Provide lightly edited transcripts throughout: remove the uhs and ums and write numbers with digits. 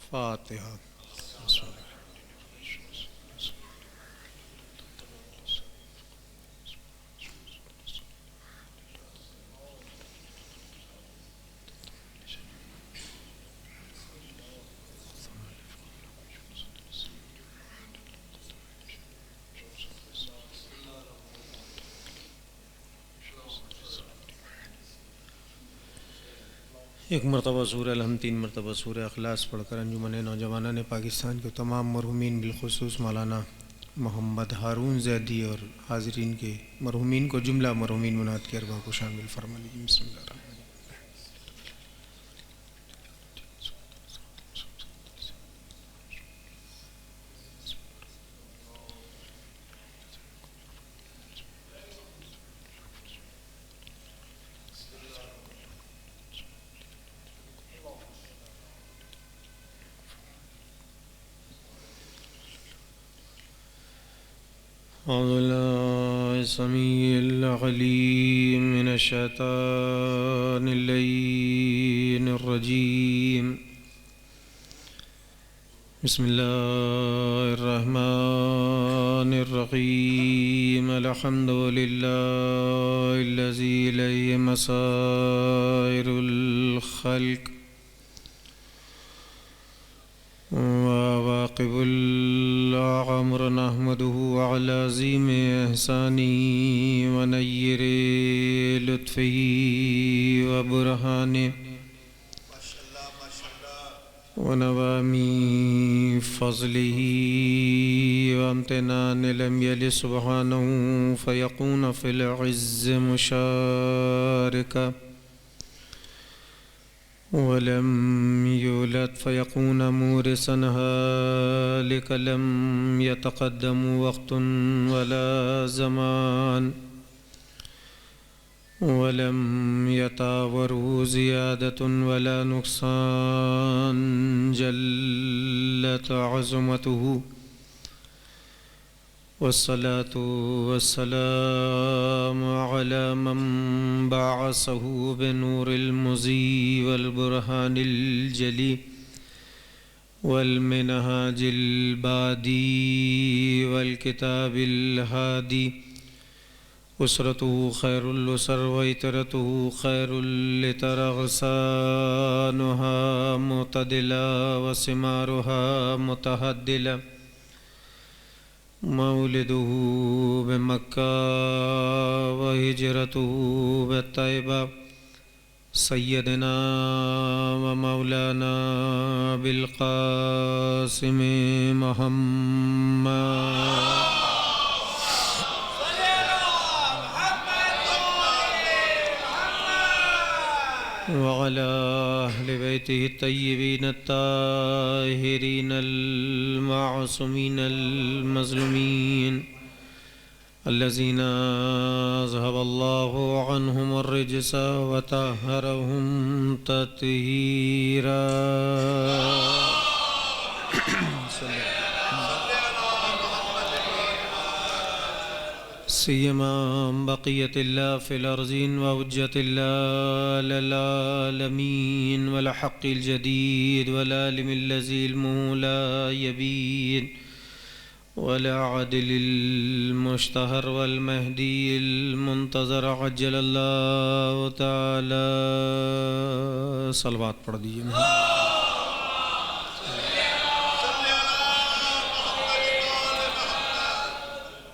फातिहा। एक मरतबा सूरह अल हम 3 मरतबा सूरह अखलास पढ़कर अंजुमन नौजवाना ने पाकिस्तान के तमाम मरहुमीन बिलखुसूस मौलाना मोहम्मद हारून ज़ैदी और हाज़रीन के मरहुमीन को जुमला मरहुमीन मुनाद के अरबा को शामिल फरमा लीजिए। बिस्मिल्लाह। समीउल अलीम मिनश शैतानिर रजीम। बिस्मिल्लाहिर रहमानिर रहीम। अल्हम्दुलिल्लाहिल्लज़ी इलैहि मसाइरुल खल्क़ वाक़िबुल अम्र नहमदुहु अला अज़ीमि एहसानिही व नय्यिरि लुत्फ़िही व बुरहानिही व नवामी फ़ज़लिही व अम्तिनानि लम यलिद सुब्हानहु फ़यकून फ़िल इज़्ज़ि मुशारिका वलम यूलद फ़यकून मूरिसन हालिका लम यतक़द्दमु वक़्तुन वला ज़मान वलम यतावरहु ज़ियादतुन वला नुक़सान जल्लत अज़मतुहु वस्सलातु वस्सलामु अला मन बअसहु बिनूरिल मुज़ी वल बुरहानिल जली वल मिनहाजिल बादी वल किताबिल हादी। उसरतुहु खैरुल उसर व इतरतुहु खैरुल इतर अग़सानुहा मुतदिला व सिमारुहा मुतहद्दिला। मौलिदुहु बिमक्का व हिजरतुहु बित्तैबा। सय्यदना व मौलाना बिलक़ासिम मुहम्मद व अला अहलि बैतिहि अत्तय्यिबीन अत्ताहिरीन अल-मासूमीन अल-मज़लूमीन अल्लज़ीना अज़हबल्लाहु अन्हुमुर रिज्स व तह्हरहुम तत्हीरा। सियमा बक़ियतिल्लाह फ़िल अर्ज़िन व हुज्जतिल्लाह अलल आलमीन वल हक़्क़िल जदीद वल आलिमिल्लज़ील ला यबीन वल अदलिल मुश्तहर वल महदील मुंतज़र अज्जलल्लाहु तआला। सलवात पढ़ दीजिए।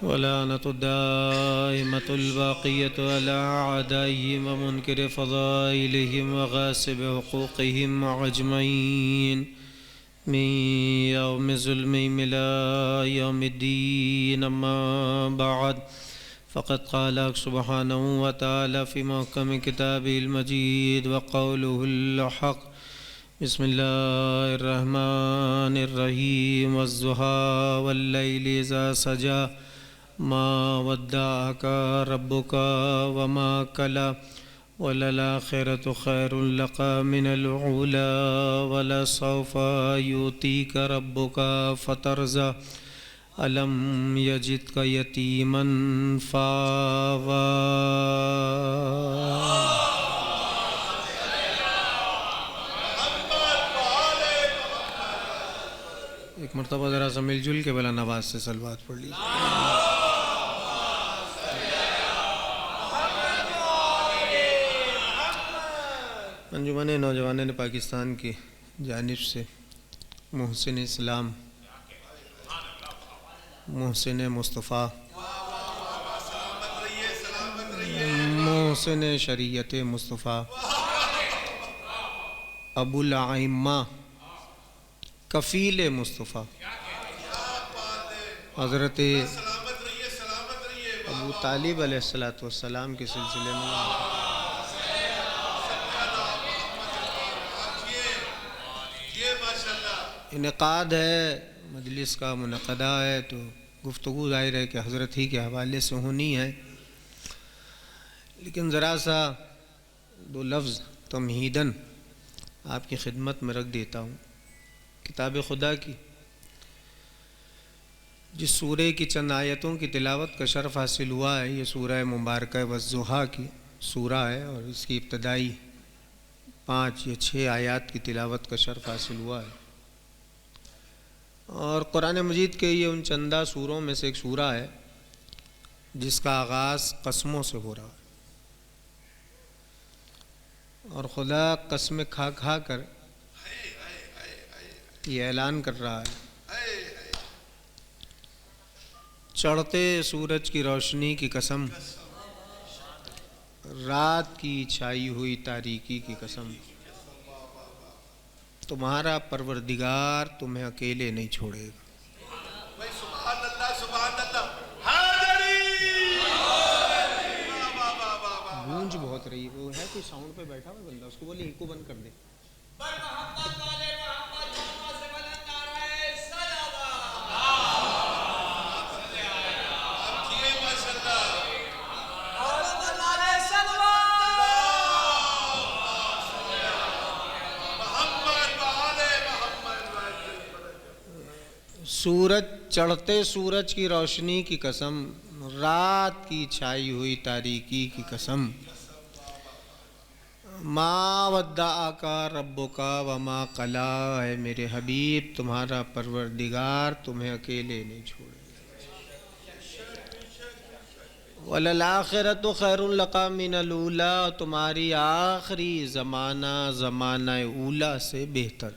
वलानतुद दाइमतुल बाक़ियतु अला अअदाइहिम व मुनकिरि फ़ज़ाइलिहिम व गासिबि हुक़ूक़िहिम अजमईन मिन यौमि ज़ुल्मिहिम इला यौमिद्दीन। अम्मा बअद फ़क़द क़ाल सुब्हानहु व तआला फ़ी मुहकमि किताबिहिल मजीद व क़ौलुहुल हक़। बिस्मिल्लाहिर रहमानिर रहीम। वज़्ज़ुहा वल्लैलि इज़ा सजा मा वद्दअका रब्बुका व मा कला वललाखिरतु खैरुल लका मिनल ऊला वलसौफा युतीका रब्बुका फतरज़ा अलम यजिदका यतीमन फ़ावा। एक मरतबा ज़रा सा मिलजुल के भला नवाज से सलवात पढ़ लीजिए। अंजुमन नौजवान पाकिस्तान की जानिब से मोहसिन इस्लाम, मोहसिन मुस्तफ़ा, मोहसिन शरीयत मुस्तफ़ा, अबुल आइम्मा, कफ़ील मुस्तफ़ा हज़रत अबू तालिब अलैहिस्सलातु वस्सलाम के सिलसिले में इनेकाद है, मजलिस का मुनक़दा है, तो गुफ्तगू ज़ाहिर है कि हज़रत ही के हवाले से होनी है। लेकिन ज़रा सा दो लफ्ज़ तमहीदन आपकी खिदमत में रख देता हूँ। किताब खुदा की जिस सूरे की चंद आयतों की तिलावत का शर्फ़ हासिल हुआ है, ये सूरह मुबारक वज़्ज़ुहा की सूरा है और इसकी इब्तदाई 5 या 6 आयात की तिलावत का शर्फ़ हासिल हुआ है। और कुरान मजीद के ये उन चंदा सूरों में से एक सूरा है जिसका आगाज़ कसमों से हो रहा है और खुदा कसमें खा खा कर ये ऐलान कर रहा है, चढ़ते सूरज की रोशनी की कसम, रात की छाई हुई तारीकी की कसम, तुम्हारा परवरदिगार तुम्हें अकेले नहीं छोड़ेगा। गूंज बहुत रही है, वो है कोई साउंड पे बैठा हुआ बंदा, उसको बोले इको बंद कर दे। सूरज, चढ़ते सूरज की रोशनी की कसम, रात की छाई हुई तारीकी की कसम, मा वद्दाअका रब्बुका व मा कला, है मेरे हबीब तुम्हारा परवरदिगार तुम्हें अकेले नहीं छोड़ेगा। वलल आखिरतु खैरुल लका मिनल ऊला, तुम्हारी आखिरी ज़माना ज़माना ऊला से बेहतर।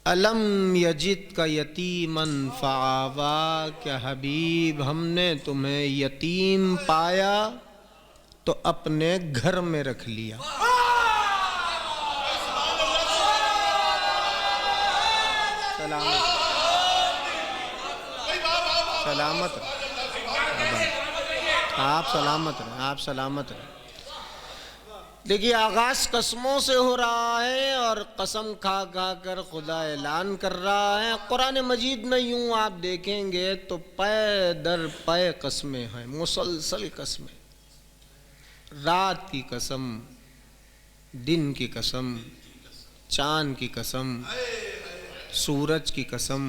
अलम यजिद का यतीमन फ़आवा, क्या हबीब हमने तुम्हें यतीम पाया तो अपने घर में रख लिया। सलामत सलामत आप सलामत रहें, आप सलामत रहें। देखिए आगाज़ कसमों से हो रहा है और कसम खा खा कर खुदा ऐलान कर रहा है। कुरान मजीद में यूँ आप देखेंगे तो पै दर पै कस्में हैं, मुसलसल कस्में, रात की कसम, दिन की कसम, चाँद की कसम, सूरज की कसम,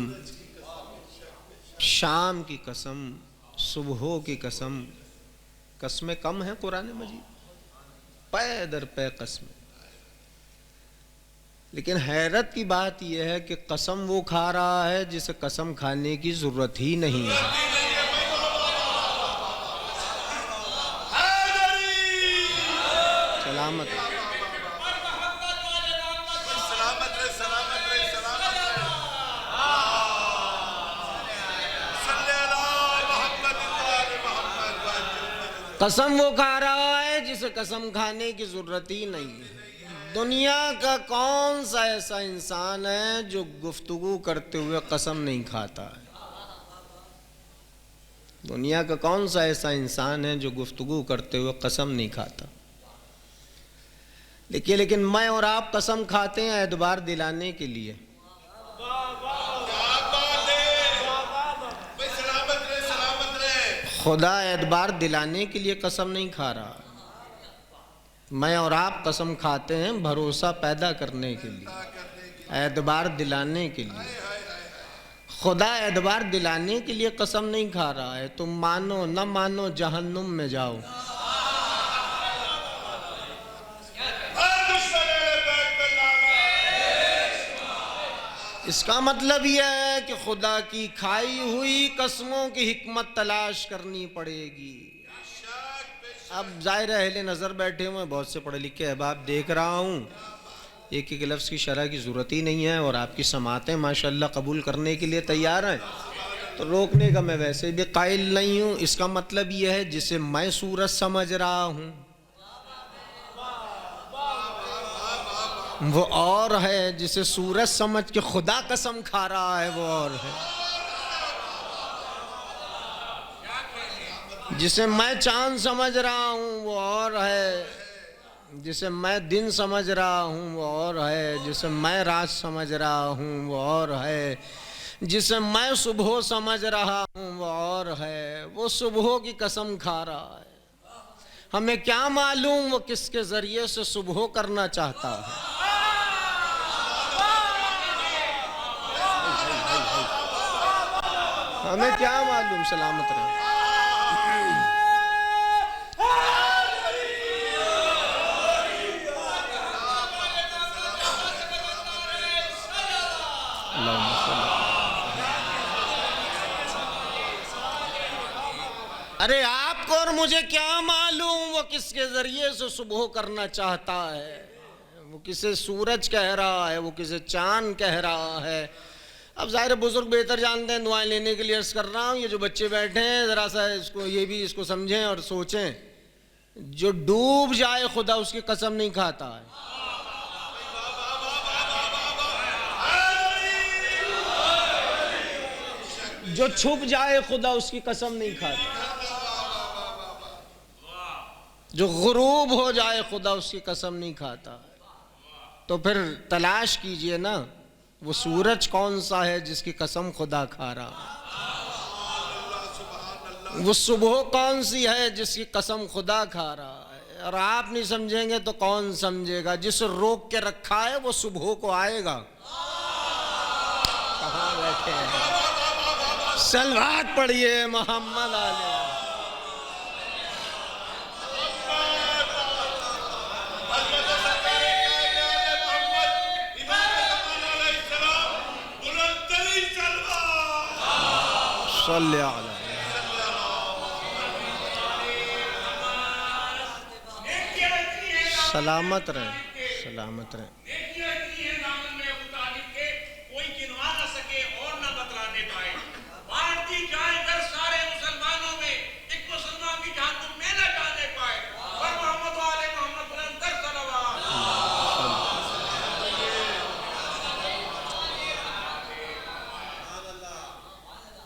शाम की कसम, सुबह की कसम। कस्में कम हैं कुरान मजीद, पै दर पै कसम। लेकिन हैरत की बात यह है कि कसम वो खा रहा है जिसे कसम खाने की जरूरत ही नहीं है। सलामत कसम वो खा रहा है जिसे कसम खाने की जरूरत ही नहीं है। दुनिया का कौन सा ऐसा इंसान है जो गुफ्तगू करते हुए कसम नहीं खाता है? दुनिया का कौन सा ऐसा इंसान है जो गुफ्तगू करते हुए कसम नहीं खाता? देखिए, लेकिन मैं और आप कसम खाते हैं एतबार दिलाने के लिए। खुदा एतबार दिलाने के लिए कसम नहीं खा रहा। मैं और आप कसम खाते हैं भरोसा पैदा करने के लिए, एतबार दिलाने के लिए। खुदा एतबार दिलाने के लिए कसम नहीं खा रहा है। तुम मानो न मानो जहन्नुम में जाओ। इसका मतलब यह है कि खुदा की खाई हुई कसमों की हिकमत तलाश करनी पड़ेगी। अब जाहिर है अहले नज़र बैठे हुए बहुत से पढ़े लिखे अहबाब देख रहा हूँ, एक एक लफ्ज़ की शरह की ज़रूरत ही नहीं है और आपकी समातें माशाल्लाह कबूल करने के लिए तैयार हैं, तो रोकने का मैं वैसे भी कायल नहीं हूँ। इसका मतलब यह है जिसे मैं सूरज समझ रहा हूँ वो और है, जिसे सूरज समझ के खुदा कसम खा रहा है वो और है। जिसे मैं चांद समझ रहा हूँ वो और है, जिसे मैं दिन समझ रहा हूँ वो और है, जिसे मैं रात समझ रहा हूँ वो और है, जिसे मैं सुबह समझ रहा हूँ वो और है। वो सुबह की कसम खा रहा है, हमें क्या मालूम वो किसके जरिए से सुबह करना चाहता है। हमें क्या मालूम, सलामत रहे। अरे आपको और मुझे क्या मालूम वो किसके जरिए से सुबह करना चाहता है। वो किसे सूरज कह रहा है, वो किसे चांद कह रहा है। अब ज़ाहिर बुजुर्ग बेहतर जानते हैं, दुआएं लेने के लिए अर्ज़ कर रहा हूँ। ये जो बच्चे बैठे हैं ज़रा सा इसको ये भी इसको समझें और सोचें, जो डूब जाए खुदा उसकी कसम नहीं खाता है। जो छुप जाए खुदा उसकी कसम नहीं खाता। जो गुरूब हो जाए खुदा उसकी कसम नहीं खाता। तो फिर तलाश कीजिए ना वो सूरज कौन सा है जिसकी कसम खुदा खा रहा है। वो सुबह कौन सी है जिसकी कसम खुदा खा रहा है। और आप नहीं समझेंगे तो कौन समझेगा। जिस रोक के रखा है वो सुबह को आएगा। कहाँ बैठे हैं, सलवात पढ़िए मोहम्मद आले। सलामत रहे, सलामत रहे। कोई गिनवा न सके और न बतलाने पाए। बांटती जाए कर सारे मुसलमानों में, एक मुसलमान भी जहां तुम में न जाने पाए। और मोहम्मद वाले मोहम्मद बुलंदर सलवात।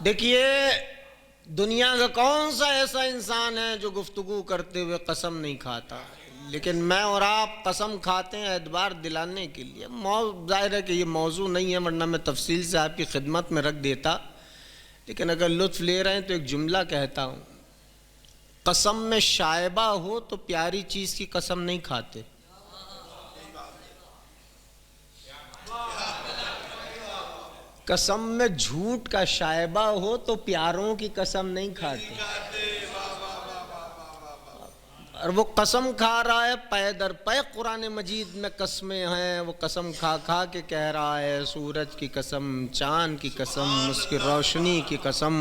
देखिए दुनिया का कौन सा ऐसा इंसान है जो गुफ्तगू करते हुए कसम नहीं खाता, लेकिन मैं और आप कसम खाते हैं एतबार दिलाने के लिए। जाहिर है कि ये मौजू नहीं है, वरना मैं तफसील से आपकी खिदमत में रख देता। लेकिन अगर लुत्फ़ ले रहे हैं तो एक जुमला कहता हूँ, कसम में शायबा हो तो प्यारी चीज़ की कसम नहीं खाते। कसम में झूठ का शायबा हो तो प्यारों की कसम नहीं खाते। और वो कसम खा रहा है पै दर पै, कुरान मजीद में कस्में हैं। वो कसम खा खा के कह रहा है सूरज की कसम, चांद की कसम, उसकी रोशनी की कसम,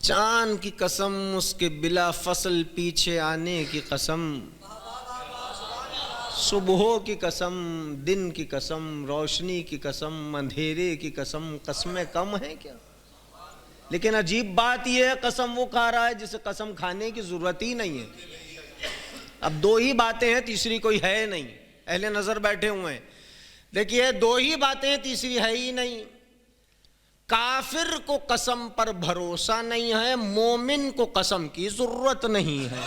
चांद की कसम, उसके बिला फसल पीछे आने की कसम, सुबह की कसम, दिन की कसम, रोशनी की कसम, अंधेरे की कसम। कसमें कम है क्या? लेकिन अजीब बात यह है कसम वो खा रहा है जिसे कसम खाने की जरूरत ही नहीं है। अब दो ही बातें हैं, तीसरी कोई है नहीं। अहले नजर बैठे हुए हैं, देखिए दो ही बातें, तीसरी है ही नहीं। काफिर को कसम पर भरोसा नहीं है, मोमिन को कसम की जरूरत नहीं है।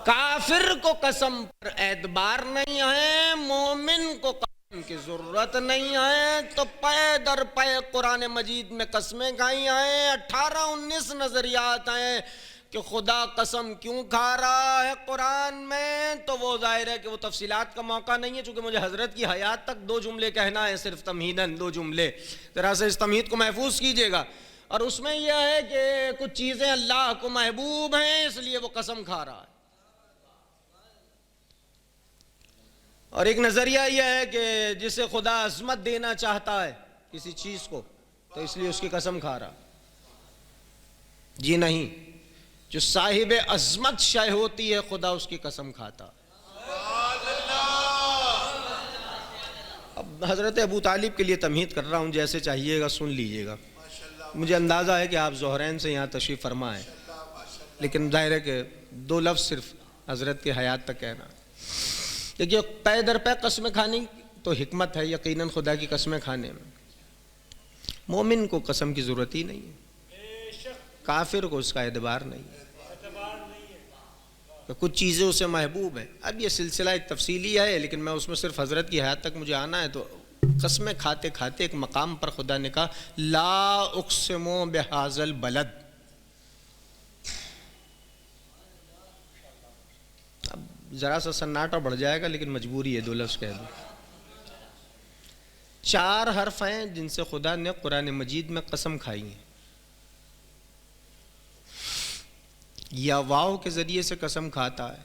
काफिर को कसम पर एतबार नहीं है, मोमिन को कसम की जरूरत नहीं है। तो पै दर पै कुरान मजीद में कस्में गाई हैं, 18-19 नजरियात हैं। कि खुदा कसम क्यों खा रहा है कुरान में, तो वो जाहिर है कि वो तफसीलात का मौका नहीं है, चूँकि मुझे हज़रत की हयात तक 2 जुमले कहना है, सिर्फ तमहीदन 2 जुमले। ज़रा से इस तमहीद को महफूज कीजिएगा। और उसमें यह है कि कुछ चीज़ें अल्लाह को महबूब हैं, इसलिए वो कसम खा रहा है। और एक नज़रिया यह है कि जिसे खुदा अज़मत देना चाहता है किसी चीज़ को, तो इसलिए उसकी कसम खा रहा। जी नहीं, जो साहिब अज़मत शय होती है खुदा उसकी कसम खाता। अब हज़रत अबू तालिब के लिए तमहीद कर रहा हूँ, जैसे चाहिएगा सुन लीजिएगा। मुझे अंदाज़ा है कि आप ज़ोहरैन से यहाँ तशरीफ़ फरमा है, लेकिन ज़ाहिर है कि 2 लफ्ज़ सिर्फ हज़रत के हयात तक कहना। देखिए, पै दर पै कस्में खानी तो हिकमत है यकीनन खुदा की कस्में खाने में। मोमिन को कसम की ज़रूरत ही नहीं है, काफिर को उसका एतबार नहीं है, तो कुछ चीज़ें उसे महबूब हैं। अब ये सिलसिला एक तफसीली है, लेकिन मैं उसमें सिर्फ हज़रत की हयात तक मुझे आना है। तो कसमें खाते खाते एक मकाम पर खुदा ने कहा ला उक़्सिमु बिहाज़ल बलद। अब ज़रा सा सन्नाटा बढ़ जाएगा, लेकिन मजबूरी है 2 लफ्ज़ कह दूँ। 4 हर्फ हैं जिनसे खुदा ने कुरान मजीद में कसम खाई है। या वाव के ज़रिए से कसम खाता है,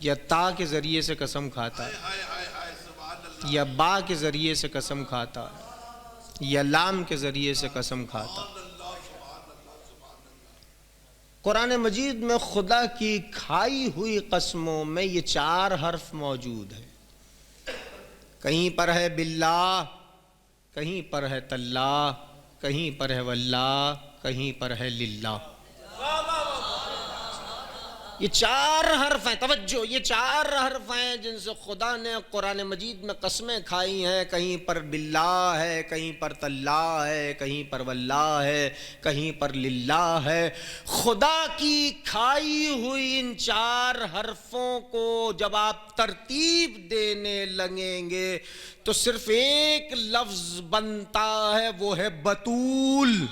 या ता के ज़रिए से कसम खाता है, या बा के ज़रिए से कसम खाता है, या लाम के ज़रिए से कसम खाता है। कुरान मजीद में खुदा की खाई हुई कसमों में ये 4 हर्फ मौजूद है। कहीं पर है बिल्लाह, कहीं पर है तल्लाह, कहीं पर है वल्लाह, कहीं पर है लिल्लाह। ये 4 हर्फ हैं, तवज्जो, ये 4 हर्फ हैं जिनसे खुदा ने कुरान मजीद में कसमें खाई हैं। कहीं पर बिल्लाह है, कहीं पर तल्लाह है, कहीं पर वल्लाह है, कहीं पर लिल्लाह है। खुदा की खाई हुई इन 4 हर्फों को जब आप तरतीब देने लगेंगे तो सिर्फ एक लफ्ज बनता है, वो है बतूल।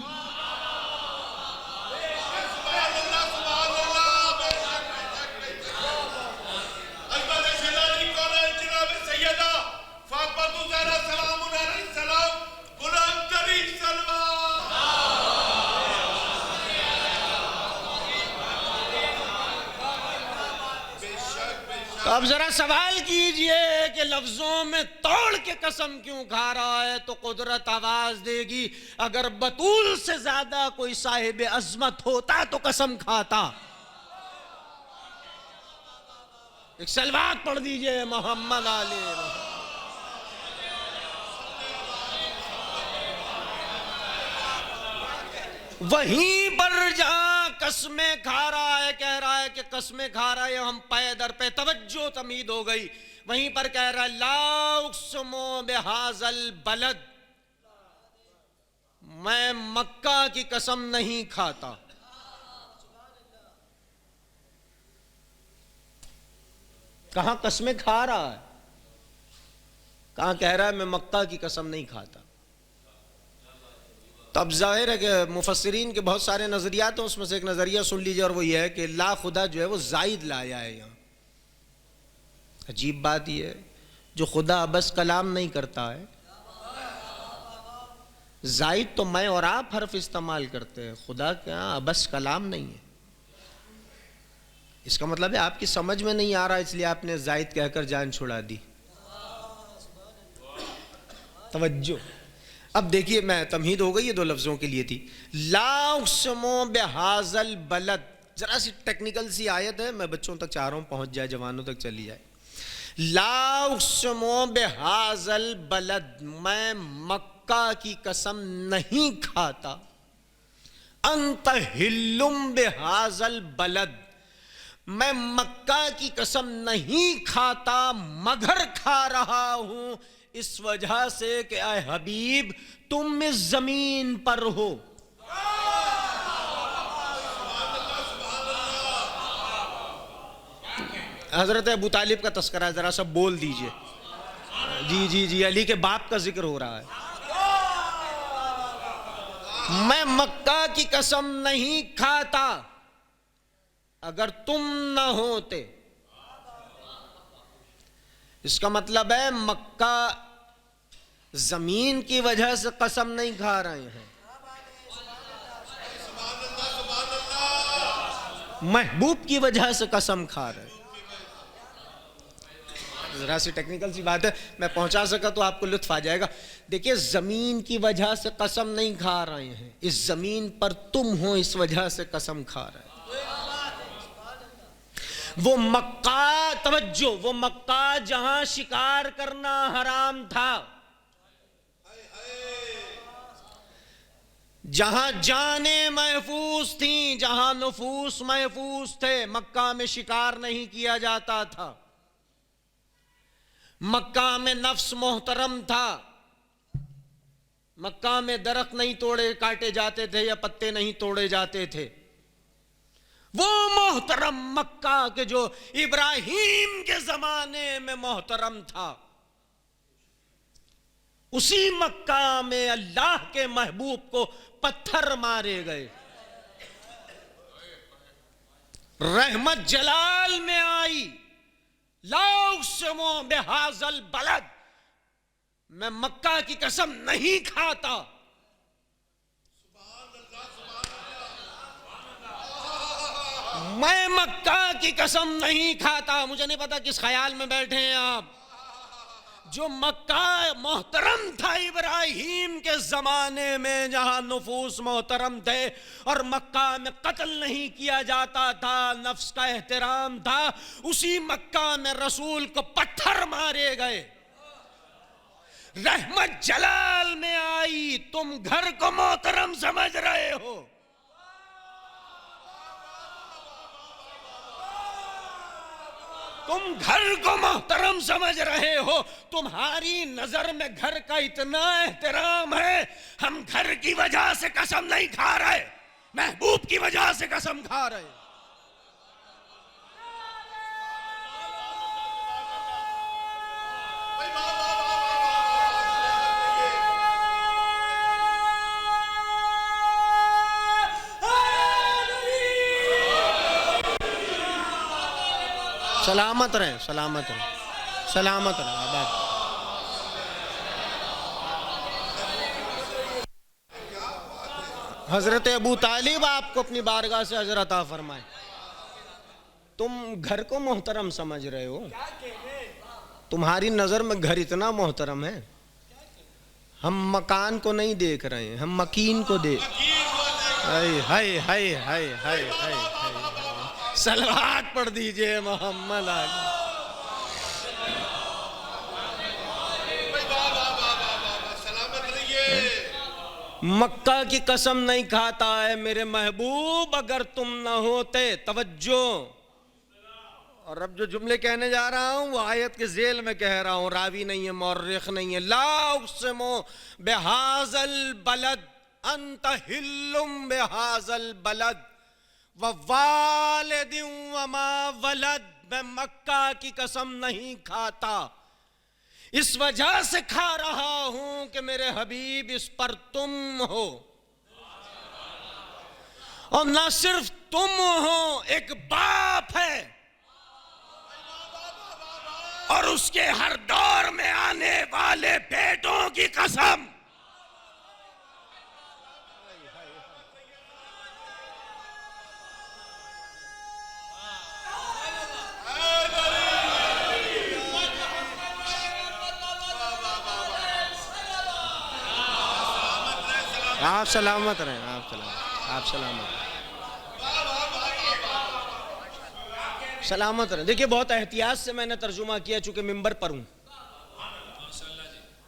तो अब जरा सवाल कीजिए कि लफ्जों में तोड़ के कसम क्यों खा रहा है, तो कुदरत आवाज देगी अगर बतूल से ज्यादा कोई साहिब अजमत होता तो कसम खाता। एक सलवात पढ़ दीजिए मोहम्मद आले। वहीं पर जहां कसमें खा रहा है, कह रहा है कि कसमें खा रहा है, हम पे दर पे तवज्जो तमीद हो गई। वहीं पर कह रहा है ला उक़्सिमु बिहाज़ल बलद, मैं मक्का की कसम नहीं खाता। कहां कसमें खा रहा है, कहां कह रहा है मैं मक्का की कसम नहीं खाता। तब जाहिर है कि मुफस्सिरीन के बहुत सारे नज़रियात हैं, उसमें से एक नज़रिया सुन लीजिए, और वो ये है कि ला खुदा जो है वो जायद लाया है यहाँ। अजीब बात यह है, जो खुदा बस कलाम नहीं करता है, जायद तो मैं और आप हर्फ इस्तेमाल करते हैं, खुदा क्या बस कलाम नहीं है। इसका मतलब है आपकी समझ में नहीं आ रहा, इसलिए आपने जायद कहकर जान छुड़ा दी। तवज्जो। अब देखिए, मैं तमहीद हो गई, ये 2 लफ्ज़ों के लिए थी। ला उक़्सिमु बिहाज़ल बलद, ज़रा सी टेक्निकल सी आयत है, मैं बच्चों तक चाह रहा हूँ पहुँच जाए, जवानों तक चली जाए। ला उक़्सिमु बिहाज़ल बलद, मैं मक्का की कसम नहीं खाता। अंत हिल्लुम बिहाज़ल बलद, मैं मक्का की कसम नहीं खाता मगर खा रहा हूँ इस वजह से कि ऐ हबीब तुम इस जमीन पर हो। हजरत अबू तालिब का तस्करा जरा सा बोल दीजिए। जी जी जी, अली के बाप का जिक्र हो रहा है। मैं मक्का की कसम नहीं खाता अगर तुम न होते। इसका मतलब है मक्का जमीन की वजह से कसम नहीं खा रहे हैं, महबूब की वजह से कसम खा रहे हैं। जरा सी टेक्निकल सी बात है, मैं पहुंचा सका तो आपको लुत्फ आ जाएगा। देखिए, जमीन की वजह से कसम नहीं खा रहे हैं, इस जमीन पर तुम हो इस वजह से कसम खा रहे हैं। वो मक्का, तवज्जो, वो मक्का जहां शिकार करना हराम था, जहां जाने महफूज थी, जहां नफूस महफूज थे, मक्का में शिकार नहीं किया जाता था। मक्का में नफ्स मोहतरम था, मक्का में दरख्त नहीं तोड़े काटे जाते थे या पत्ते नहीं तोड़े जाते थे। वो मोहतरम मक्का के जो इब्राहिम के जमाने में मोहतरम था, उसी मक्का में अल्लाह के महबूब को पत्थर मारे गए। रहमत जलाल में आई, ला उक़्सिमु बिहाज़ल बलद, मैं मक्का की कसम नहीं खाता। मैं मक्का की कसम नहीं खाता। मुझे नहीं पता किस ख्याल में बैठे हैं आप। जो मक्का मोहतरम था इब्राहिम के जमाने में, जहां नफूस मोहतरम थे और मक्का में कत्ल नहीं किया जाता था, नफ्स का एहतराम था, उसी मक्का में रसूल को पत्थर मारे गए। रहमत जलाल में आई, तुम घर को मोहतरम समझ रहे हो, तुम घर को मोहतरम समझ रहे हो, तुम्हारी नजर में घर का इतना एहतराम है, हम घर की वजह से कसम नहीं खा रहे, महबूब की वजह से कसम खा रहे। सलामत रहे, सलामत रहे, सलामत रहे, आबाद। हजरत अबू तालिब आपको अपनी बारगाह से अजर अता फरमाए। तुम घर को मोहतरम समझ रहे हो, तुम्हारी नजर में घर इतना मोहतरम है, हम मकान को नहीं देख रहे हैं, हम मकीन को देख। हाय हाय हाय हाय हाय हाय, सलवात पढ़ दीजिए मोहम्मद आगे। मक्का की कसम नहीं खाता है मेरे महबूब अगर तुम न होते। तवज्जो, और अब जो जुमले कहने जा रहा हूं वो आयत के जेल में कह रहा हूं, रावी नहीं है, मौर्रिख नहीं है। ला उक़्सिमु बिहाज़ल बलद अंत हिल्लुम बिहाज़ल बलद ववालिदिन वमा वलद, मैं मक्का की कसम नहीं खाता, इस वजह से खा रहा हूं कि मेरे हबीब इस पर तुम हो, और ना सिर्फ तुम हो, एक बाप है और उसके हर दौर में आने वाले बेटों की कसम। आप सलामत रहें, आप सलामत सलामत रहें। देखिए, बहुत एहतियात से मैंने तर्जुमा किया चूंकि मिंबर पर हूं।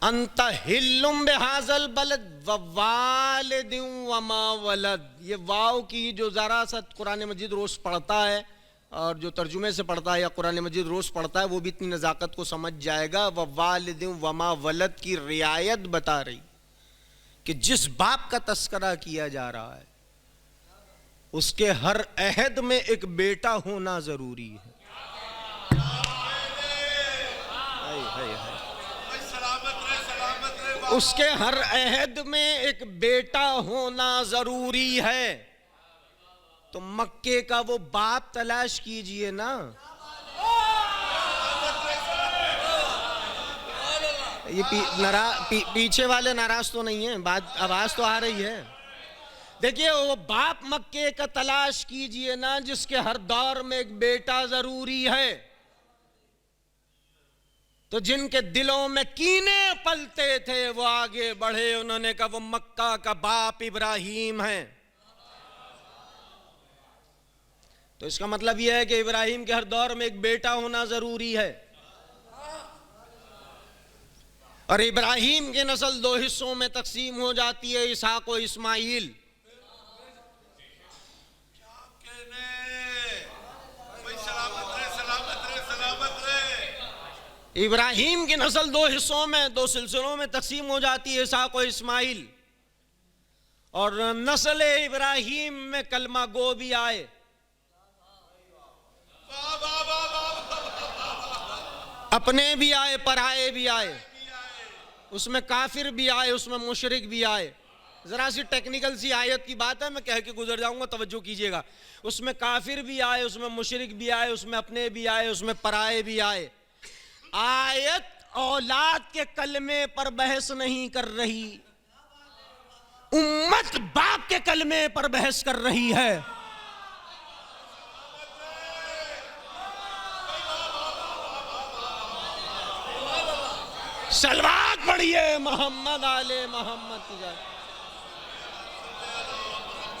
अंत हिल्लुम बिहाज़ल बलद ववालिदिन वमा वलद, ये वाव की जो जरा सा कुरान मजीद रोज पढ़ता है और जो तर्जुमे से पढ़ता है या कुरान मजीद रोज पढ़ता है वो भी इतनी नज़ाकत को समझ जाएगा। ववालिदिन वमा वलद की रियायत बता रही कि जिस बाप का तस्करा किया जा रहा है उसके हर अहद में एक बेटा होना जरूरी है। उसके हर अहद में एक बेटा होना जरूरी है, तो मक्के का वो बाप तलाश कीजिए ना। ये पीछे वाले नाराज तो नहीं है, बात आवाज तो आ रही है। देखिए वो बाप मक्के का तलाश कीजिए ना, जिसके हर दौर में एक बेटा जरूरी है। तो जिनके दिलों में कीने पलते थे वो आगे बढ़े, उन्होंने कहा वो मक्का का बाप इब्राहिम है। तो इसका मतलब यह है कि इब्राहिम के हर दौर में एक बेटा होना जरूरी है। और इब्राहिम की नस्ल दो हिस्सों में तकसीम हो जाती है, इसहाक और इस्माइल। इब्राहिम की नस्ल दो हिस्सों में, दो सिलसिलों में तकसीम हो जाती है, इसहाक और इस्माइल। और नस्ल इब्राहिम में कलमा गो भी आए, अपने भी आए, पराए भी आए, उसमें काफिर भी आए, उसमें मुशरिक भी आए। जरा सी टेक्निकल सी आयत की बात है, मैं कह के गुजर जाऊंगा, तवज्जो कीजिएगा। उसमें काफिर भी आए, उसमें मुशरिक भी आए, उसमें अपने भी आए, उसमें पराए भी आए। आयत औलाद के कलमे पर बहस नहीं कर रही, उम्मत बाप के कलमे पर बहस कर रही है। सलवात पढ़िए मोहम्मद आले मोहम्मद की जाए।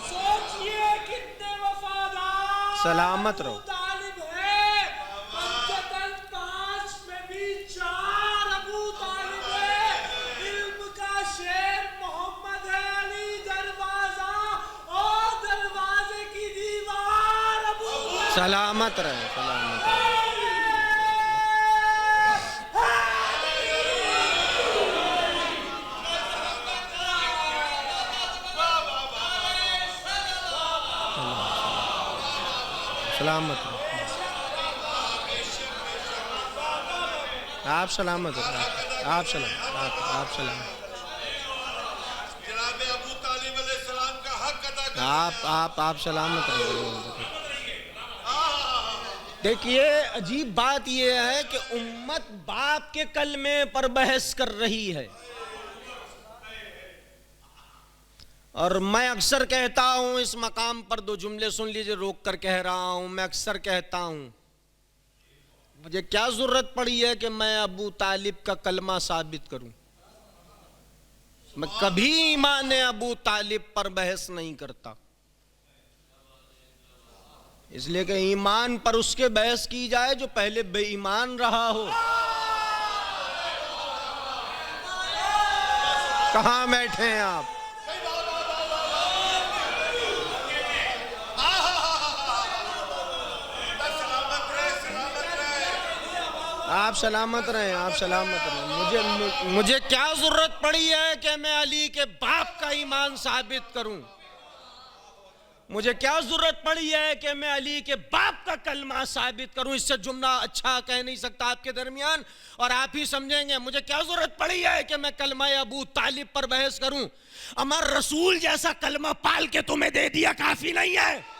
सोचिए कितने वफादार सलामत रहो। तालिब है, पंचतन 5 में भी 4 अबू तालिब है। इल्म का शेर मोहम्मद है, अली दरवाजा और दरवाजे की दीवार अबू सलामत रहे, सलामत रहे। सलामत रहो, आप सलामत हो, आप सलाम, आप सलाम। जनाब अबू तालिब अलैहिस्सलाम का हक अदा कर। आप सलामत रहो। देखिए अजीब बात यह है कि उम्मत बाप के कलमे पर बहस कर रही है। और मैं अक्सर कहता हूं, इस मकाम पर 2 जुमले सुन लीजिए, रोक कर कह रहा हूं, मैं अक्सर कहता हूं, मुझे क्या जरूरत पड़ी है कि मैं अबू तालिब का कलमा साबित करूं। मैं कभी ईमान अबू तालिब पर बहस नहीं करता, इसलिए कि ईमान पर उसके बहस की जाए जो पहले बेईमान रहा हो। कहां बैठे हैं आप? आप सलामत रहें, आप सलामत रहें। मुझे क्या जरूरत पड़ी है कि मैं अली के बाप का ईमान साबित करूं? मुझे क्या जरूरत पड़ी है कि मैं अली के बाप का कलमा साबित करूं? इससे जुमला अच्छा कह नहीं सकता आपके दरमियान, और आप ही समझेंगे। मुझे क्या जरूरत पड़ी है कि मैं कलमा अबू तालिब पर बहस करूं? अमर रसूल जैसा कलमा पाल के तुम्हें दे दिया काफी नहीं है?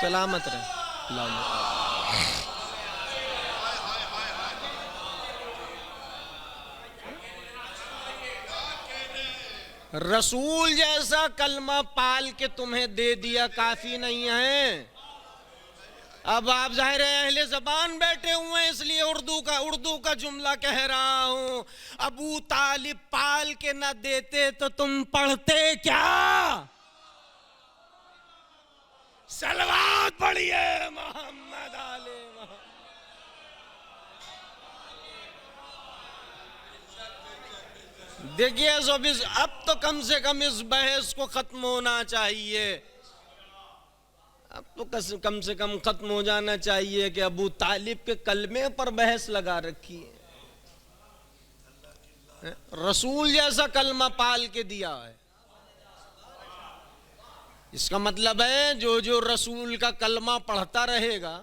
सलामत रहे। रसूल जैसा कलमा पाल के तुम्हें दे दिया काफी नहीं है। अब आप जाहिर है अहले ज़बान बैठे हुए हैं, इसलिए उर्दू का जुमला कह रहा हूं। अबू तालिब पाल के न देते तो तुम पढ़ते क्या? सलवात पढ़िए मोहम्मद आले मोहम्मद। देखिए अब तो कम से कम इस बहस को खत्म होना चाहिए। अब तो कम से कम खत्म हो जाना चाहिए कि अबू तालिब के कलमे पर बहस लगा रखी है। रसूल जैसा कलमा पाल के दिया है। इसका मतलब है जो जो रसूल का कलमा पढ़ता रहेगा,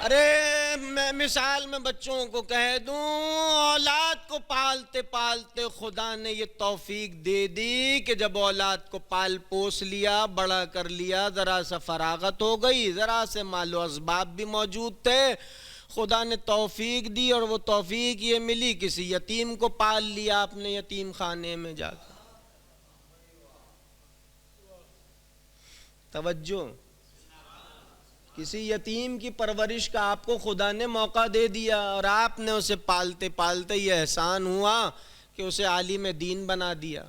अरे मैं मिसाल में बच्चों को कह दूं, औलाद को पालते पालते खुदा ने ये तौफीक दे दी कि जब औलाद को पाल पोस लिया, बड़ा कर लिया, जरा सा फरागत हो गई, जरा से मालो असबाब भी मौजूद थे, खुदा ने तौफीक दी और वो तौफीक ये मिली, किसी यतीम को पाल लिया अपने यतीम खाने में जाकर। तवज्जो, किसी यतीम की परवरिश का आपको खुदा ने मौका दे दिया और आपने उसे पालते पालते ये एहसान हुआ कि उसे आलिम दीन बना दिया।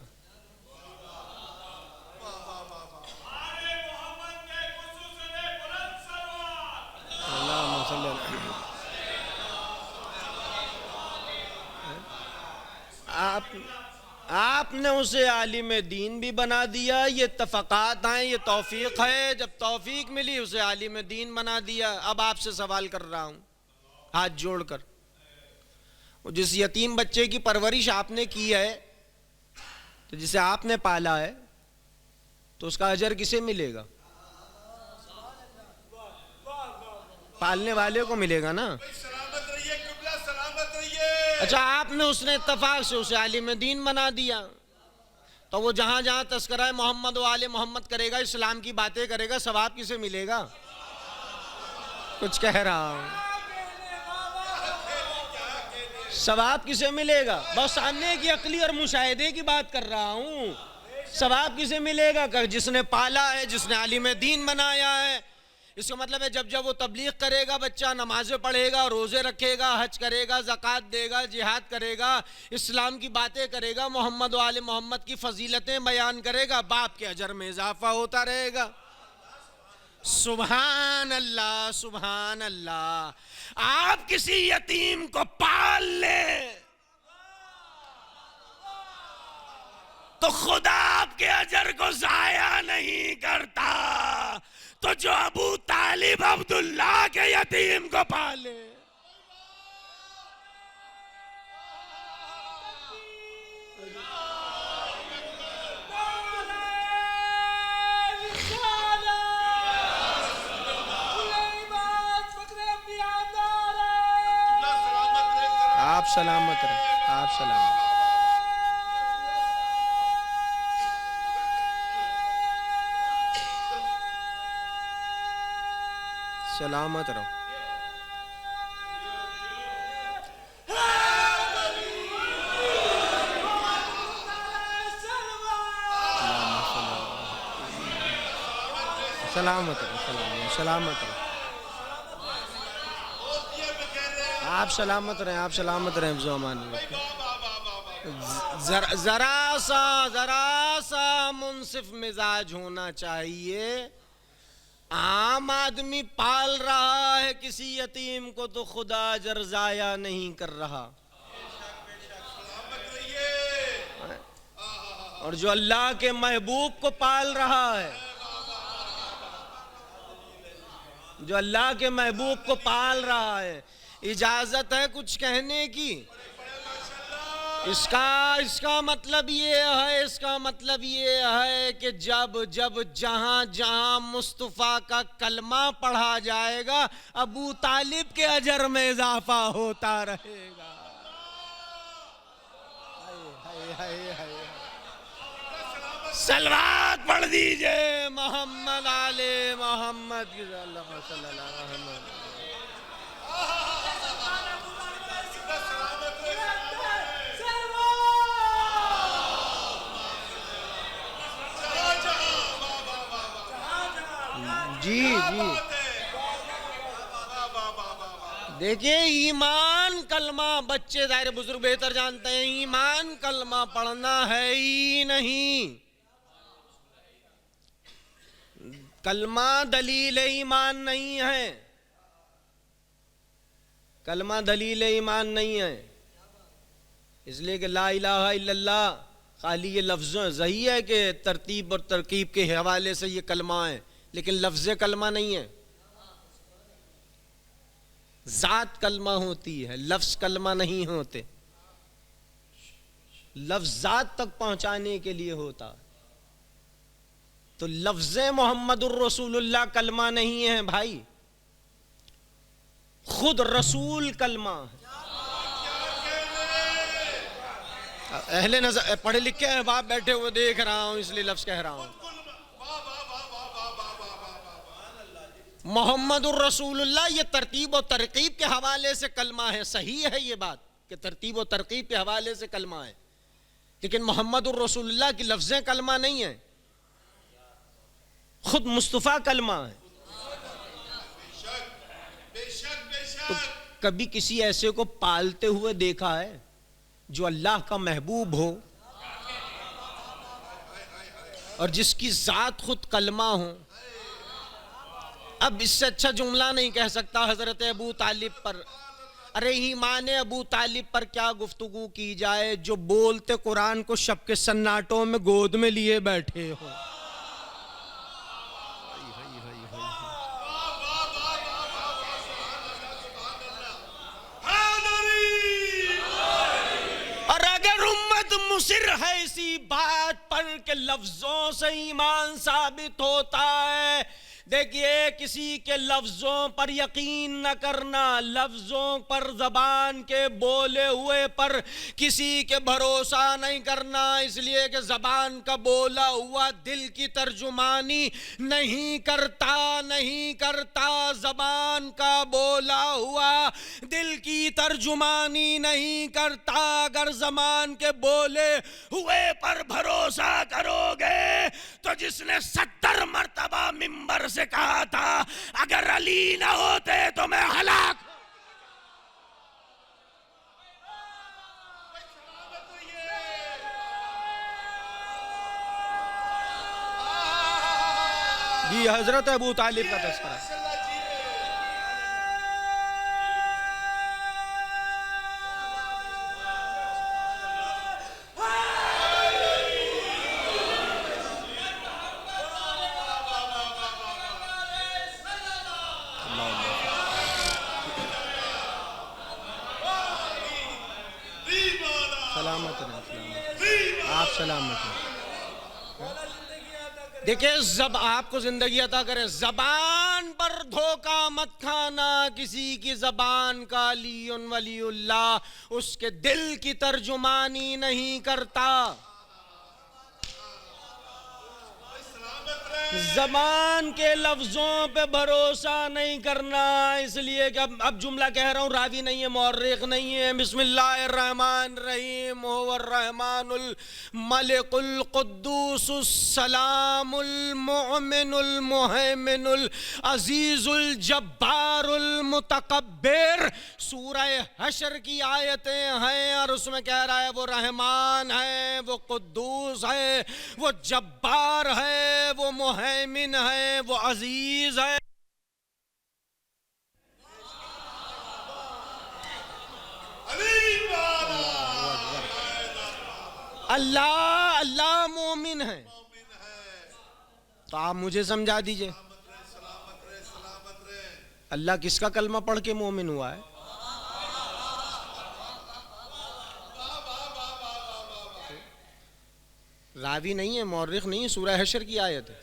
आपने उसे आलिम दीन भी बना दिया। ये तफक़ात हैं, ये तौफीक है। जब तौफीक मिली उसे आलिम दीन बना दिया। अब आपसे सवाल कर रहा हूँ हाथ जोड़कर, जिस यतीम बच्चे की परवरिश आपने की है, तो जिसे आपने पाला है, तो उसका अजर किसे मिलेगा? पालने वाले को मिलेगा ना। सलामत रहिए क़िबला, सलामत रहिए। अच्छा, आपने उसने इत्तफाक से उसे आलिम दीन बना दिया, तो वो जहां जहां तस्करा मोहम्मद व आले मोहम्मद करेगा, इस्लाम की बातें करेगा, सवाब किसे मिलेगा? कुछ कह रहा हूं, सवाब किसे मिलेगा? बस सामने की अकली और मुशाहिदे की बात कर रहा हूं। सवाब किसे मिलेगा? जिसने पाला है, जिसने आलिम दीन बनाया है। इसका मतलब है जब जब वो तबलीग करेगा, बच्चा नमाज़ें पढ़ेगा, रोज़े रखेगा, हज करेगा, ज़कात देगा, जिहाद करेगा, इस्लाम की बातें करेगा, मोहम्मद व आले मोहम्मद की फजीलतें बयान करेगा, बाप के अजर में इजाफा होता रहेगा। सुभान अल्लाह, सुभान अल्लाह। आप किसी यतीम को पाल ले तो खुदा आपके अजर को जाया नहीं करता। तो जो अबू तालिब अब्दुल्लाह के यतीम को पाले, आप सलामत रहे, आप सलामत। सलामत रहो। सलामत रहो, सलामत रहो। आप सलामत रहें, आप सलामत रहें। जरा सा मुनसिफ मिजाज होना चाहिए। आम आदमी पाल रहा है किसी यतीम को, तो खुदा अजर जाया नहीं कर रहा। और जो अल्लाह के महबूब को पाल रहा है, जो अल्लाह के महबूब को पाल रहा है, इजाजत है कुछ कहने की? इसका मतलब ये है कि जब जब जहां जहां मुस्तफ़ा का कलमा पढ़ा जाएगा, अबू तालिब के अजर में इजाफा होता रहेगा। सलवात पढ़ दीजिए मोहम्मद आले मोहम्मद की जी जी। देखिए, ईमान कलमा, बच्चे दायरे बुजुर्ग बेहतर जानते हैं, ईमान कलमा पढ़ना है ही नहीं। कलमा दलील ईमान नहीं है, कलमा दलील ईमान नहीं है। इसलिए कि ला इलाहा इल्लल्लाह खाली ये लफ्ज़ सही है कि तरतीब और तरकीब के हवाले से ये कलमा है, लेकिन लफ्ज़ कलमा नहीं है। जात कलमा होती है, लफ्ज कलमा नहीं होते। लफ्ज जात तक पहुंचाने के लिए होता। तो लफ्ज मोहम्मदुर रसूलुल्लाह कलमा नहीं है भाई, खुद रसूल कलमा है। अहले नजर पढ़े लिखे हैं बाप बैठे हुए देख रहा हूं, इसलिए लफ्ज कह रहा हूं। मोहम्मदुर रसूलुल्लाह ये तरतीब और तरकीब के हवाले से कलमा है। सही है ये बात कि तरतीब और तरकीब के हवाले से कलमा है, लेकिन मोहम्मदुर रसूलुल्लाह की लफ्जें कलमा नहीं है, खुद मुस्तफ़ा कलमा है। तो कभी किसी ऐसे को पालते हुए देखा है जो अल्लाह का महबूब हो और जिसकी जात खुद कलमा हो? अब इससे अच्छा जुमला नहीं कह सकता हजरत अबू तालिब पर। अरे ईमान अबू तालिब पर क्या गुफ्तगू की जाए जो बोलते कुरान को शब के सन्नाटों में गोद में लिए बैठे हो। और अगर उम्मत मुसिर है इसी बात पर कि लफ्जों से ईमान साबित होता है, देखिए किसी के लफ्जों पर यकीन न करना, लफ्जों पर जबान के बोले हुए पर किसी के भरोसा नहीं करना, इसलिए कि जबान का बोला हुआ दिल की तर्जुमानी नहीं करता, जबान का बोला हुआ दिल की तर्जुमानी नहीं करता। अगर जबान के बोले हुए पर भरोसा करोगे तो जिसने 70 मर्तबा मिंबर से कहा था अगर अली ना होते तो मैं हलाक। जी हजरत अबू तालिब का तस्करा। आप सलामत हैं। देखिए जब आपको जिंदगी अता करे, जबान पर धोखा मत खाना। किसी की जबान का अलीउन वलीउल्लाह उसके दिल की तर्जुमानी नहीं करता। जबान के लफ्जों पे भरोसा नहीं करना, इसलिए कि अब जुमला कह रहा हूं, रावी नहीं है, मौर्रिख नहीं है। बिस्मिल्लाहिर्रहमानिर्रहीम हुवर्रहमानुल मलिकुल कुद्दूसुस सलामुल मुअमिनुल मुहैमिनुल अजीजुल जब्बारुल मुतकब्बिर। सूरह हशर की आयतें हैं और उसमें कह रहा है वो रहमान है, वो कुद्दूस है, वो जब्बार है, वो मुहैमिन है, वो अजीज है। अल्लाह मोमिन है। तो आप मुझे समझा दीजिए अल्लाह किसका कलमा पढ़ के मोमिन हुआ है? रावी नहीं है, मौर्रिख नहीं है, सूरह हशर की आयत है।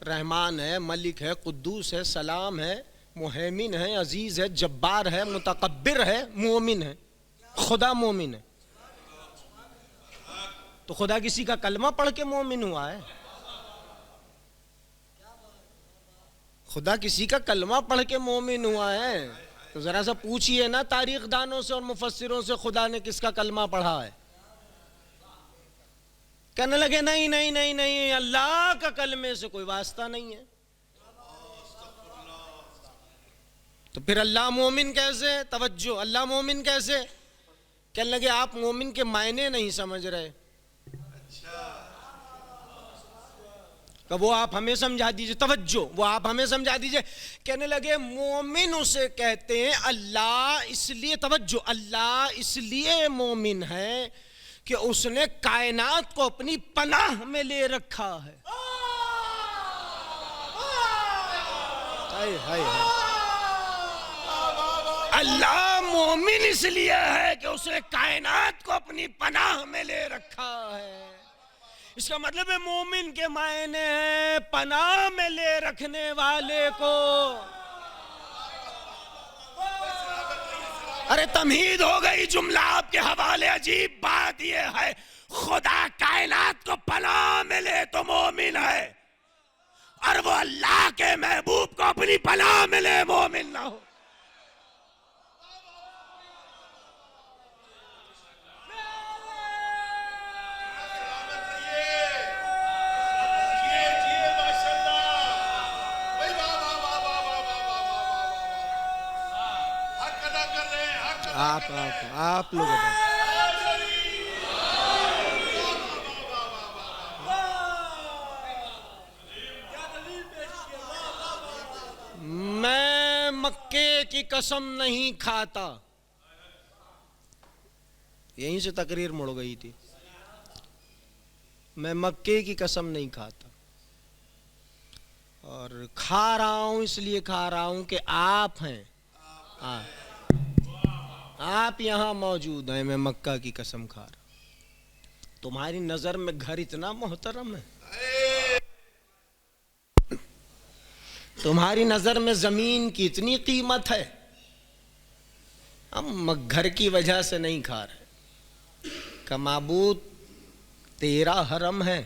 रहमान है, मलिक है, कुद्दूस है, सलाम है, मुहैमिन है, अजीज है, जब्बार है, मुतकब्बिर है, मोमिन है। खुदा मोमिन है। तो खुदा किसी का कलमा पढ़ के मोमिन हुआ है? खुदा किसी का कलमा पढ़ के मोमिन हुआ है? तो जरा सा पूछिए ना तारीख दानों से और मुफस्सिरों से खुदा ने किसका कलमा पढ़ा है। कहने लगे नहीं नहीं नहीं नहीं, अल्लाह का कलमे से कोई वास्ता नहीं है। तो फिर अल्लाह मोमिन कैसे? तवज्जो, अल्लाह मोमिन कैसे? कहने लगे आप मोमिन के मायने नहीं समझ रहे। तो वो आप हमें समझा दीजिए। तवज्जो, वो आप हमें समझा दीजिए। कहने लगे मोमिन उसे कहते हैं अल्लाह इसलिए, तवज्जो, अल्लाह इसलिए मोमिन है कि उसने कायनात को अपनी पनाह में ले रखा है। हाय हाय हाय। अल्लाह मोमिन इसलिए है कि उसने कायनात को अपनी पनाह में ले रखा है। इसका मतलब है मोमिन के मायने हैं पनाह में ले रखने वाले को। अरे तमहीद हो गई, जुमला आपके हवाले। अजीब बात यह है, खुदा कायनात को पनाह में ले तो मोमिन है, और वो अल्लाह के महबूब को अपनी पनाह में ले मोमिन ना हो। आप लोग मैं मक्के की कसम नहीं खाता। यहीं से तकरीर मुड़ गई थी। मैं मक्के की कसम नहीं खाता, और खा रहा हूं इसलिए खा रहा हूं कि आप हैं, आप यहां मौजूद हैं। मैं मक्का की कसम खा रहा हूं। तुम्हारी नजर में घर इतना मोहतरम है, तुम्हारी नजर में जमीन की इतनी कीमत है, हम घर की वजह से नहीं खा रहे। का माबूद तेरा हरम है,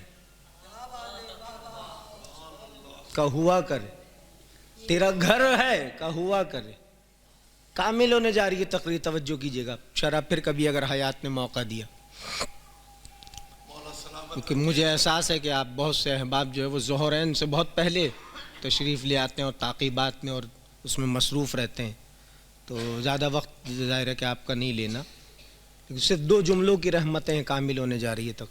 का हुआ करे, तेरा घर है, का हुआ करे। कामिल होने जा रही है तकरीर, तवज्जो कीजिएगा। शराब फिर कभी अगर हयात ने मौका दिया, क्योंकि मुझे एहसास है कि आप बहुत से अहबाब जो है वो ज़ोहरैन से बहुत पहले तशरीफ़ ले आते हैं और ताक़ीबात में और उसमें मसरूफ़ रहते हैं, तो ज़्यादा वक्त ज़ाहिर है कि आपका नहीं लेना। सिर्फ 2 जुमलों की रहमतें हैं कामिल होने जा रही है। तक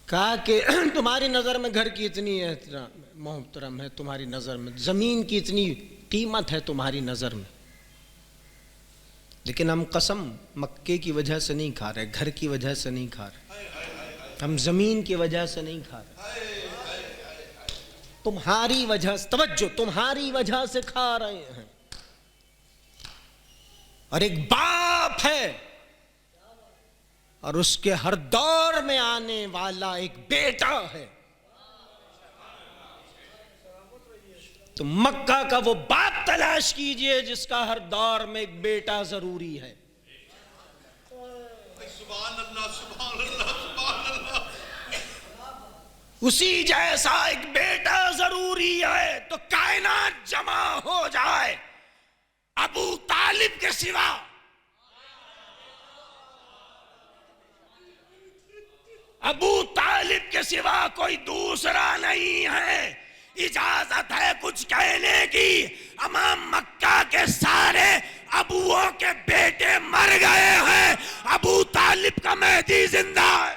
कहा कि तुम्हारी नज़र में घर की इतनी मोहतरम है, तुम्हारी नज़र में ज़मीन की इतनी कीमत है, तुम्हारी नज़र में, लेकिन हम कसम मक्के की वजह से नहीं खा रहे, घर की वजह से नहीं खा रहे, हम ज़मीन की वजह से नहीं खा रहे, तुम्हारी वजह से, तवज्जो, तुम्हारी वजह से खा रहे हैं। और एक बाप है और उसके हर दौर में आने वाला एक बेटा है। तो मक्का का वो बाप तलाश कीजिए जिसका हर दौर में एक बेटा जरूरी है। सुभान अल्लाह, सुभान अल्लाह, सुभान अल्लाह। उसी जैसा एक बेटा जरूरी है तो कायनात जमा हो जाए, अबू तालिब के सिवा कोई दूसरा नहीं है। इजाजत है कुछ कहने की, अमाम मक्का के सारे अबुओं के बेटे मर गए हैं, अबू तालिब का मेहदी जिंदा है।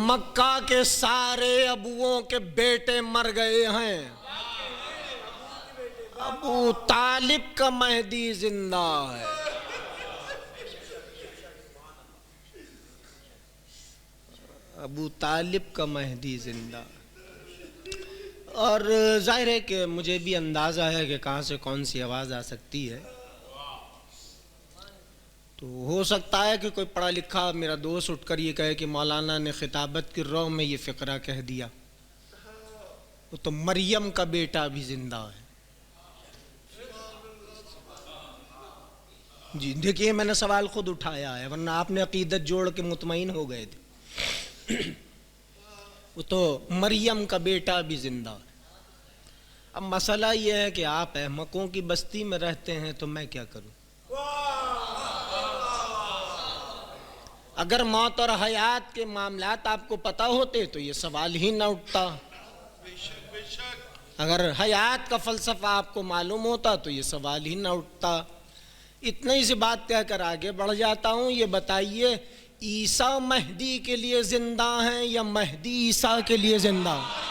मक्का के सारे अबुओं के बेटे मर गए हैं, अबू तालिब का मेहदी जिंदा है। अबू तालिब का मेहदी जिंदा। और जाहिर है कि मुझे भी अंदाज़ा है कि कहाँ से कौन सी आवाज़ आ सकती है। तो हो सकता है कि कोई पढ़ा लिखा मेरा दोस्त उठकर ये कहे कि मौलाना ने खिताबत की रौ में ये फ़िक्रा कह दिया, तो मरियम का बेटा भी जिंदा है। जी देखिए, मैंने सवाल खुद उठाया है, वरना आपने अकीदत जोड़ के मुतमईन हो गए थे। वो तो मरियम का बेटा भी जिंदा है। अब मसला ये है कि आप अहमकों की बस्ती में रहते हैं, तो मैं क्या करूं? अगर मौत और हयात के मामलात आपको पता होते तो ये सवाल ही ना उठता। अगर हयात का फ़लसफ़ा आपको मालूम होता तो ये सवाल ही ना उठता। इतनी सी बात कहकर आगे बढ़ जाता हूँ। ये बताइए, ईसा महदी के लिए ज़िंदा हैं या महदी ईसा के लिए ज़िंदा हैं?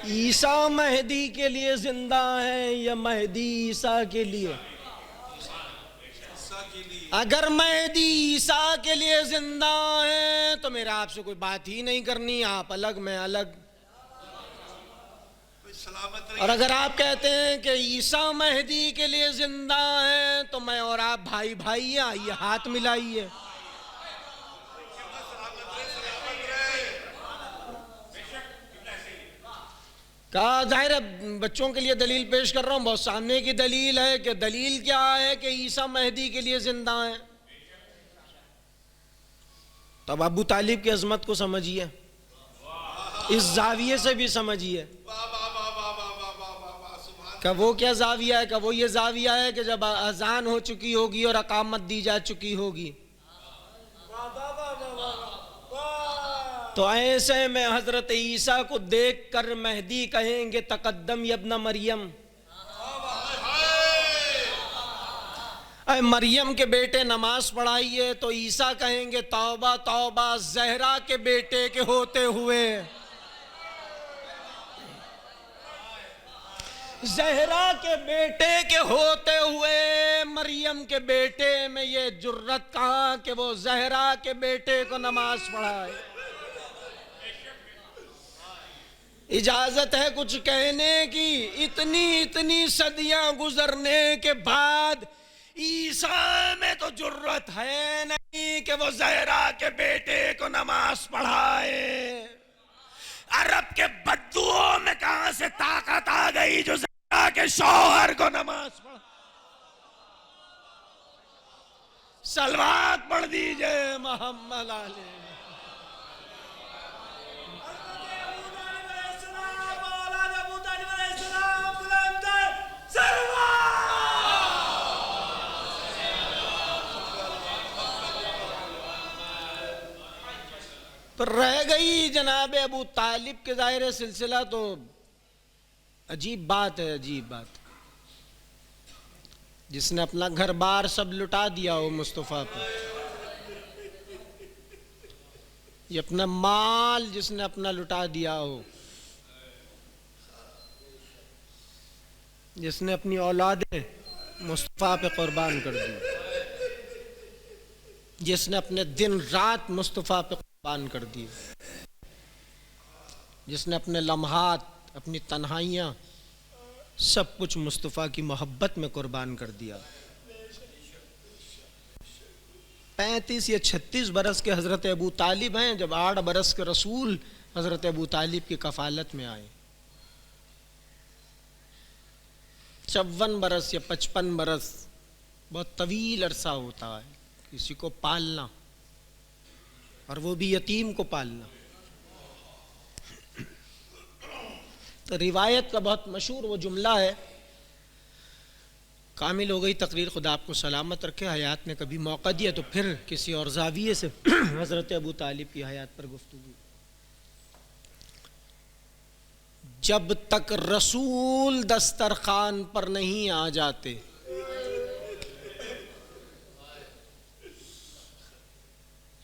ईसा महदी के लिए जिंदा है या महदी ईसा के लिए? अगर महदी ईसा के लिए जिंदा है तो मेरा आपसे कोई बात ही नहीं करनी, आप अलग मैं अलग। और अगर आप कहते हैं कि ईसा महदी के लिए जिंदा है तो मैं और आप भाई भाई हैं, आइए हाथ मिलाइए। कहा जाहिर है बच्चों के लिए दलील पेश कर रहा हूँ, बहुत सामने की दलील है कि दलील क्या है कि ईसा महदी के लिए जिंदा है। तब अबू तालिब की अजमत को समझिए, इस जाविये से भी समझिए। का वो क्या जाविया है? का वो ये जाविया है कि जब अजान हो चुकी होगी और अकामत दी जा चुकी होगी तो ऐसे में हजरत ईसा को देखकर महदी कहेंगे तकद्दम यब्न मरियम, अरे मरियम के बेटे नमाज पढ़ाइए, तो ईसा कहेंगे तौबा तौबा जहरा के बेटे के होते हुए। जहरा के बेटे के होते हुए मरियम के बेटे में ये जुर्रत कहाँ कि वो जहरा के बेटे को नमाज पढ़ाए। इजाजत है कुछ कहने की, इतनी सदियां गुजरने के बाद ईसा में तो जुर्रत है नहीं कि वो जहरा के बेटे को नमाज पढ़ाए। अरब के बद्दुओं में कहां से ताकत आ गई जो जहरा के शौहर को नमाज पढ़ा। सलवात पढ़ दीजिए मोहम्मद आले। तो रह गई जनाब अबू तालिब के ज़ाहिर सिलसिला। तो अजीब बात है, अजीब बात, जिसने अपना घर बार सब लुटा दिया हो मुस्तफ़ा पे, ये अपना माल जिसने अपना लुटा दिया हो, जिसने अपनी औलादें मुस्तफ़ा पे कुर्बान कर दी, जिसने अपने दिन रात मुस्तफ़ा पे कुर्बान कर दिए, जिसने अपने लम्हात अपनी तन्हाइयाँ सब कुछ मुस्तफ़ा की मोहब्बत में कुर्बान कर दिया। 35 या 36 बरस के हज़रत अबू तालिब हैं जब 8 बरस के रसूल हज़रत अबू तालिब की कफ़ालत में आए। 54 बरस या 55 बरस बहुत तवील अरसा होता है किसी को पालना, और वो भी यतीम को पालना। तो रिवायत का बहुत मशहूर वो जुमला है, कामिल हो गई तकरीर, खुदा आपको सलामत रखे। हयात ने कभी मौका दिया तो फिर किसी और जाविये से हज़रत अबू तालिब की हयात पर गुफ्तगू। जब तक रसूल दस्तरखान पर नहीं आ जाते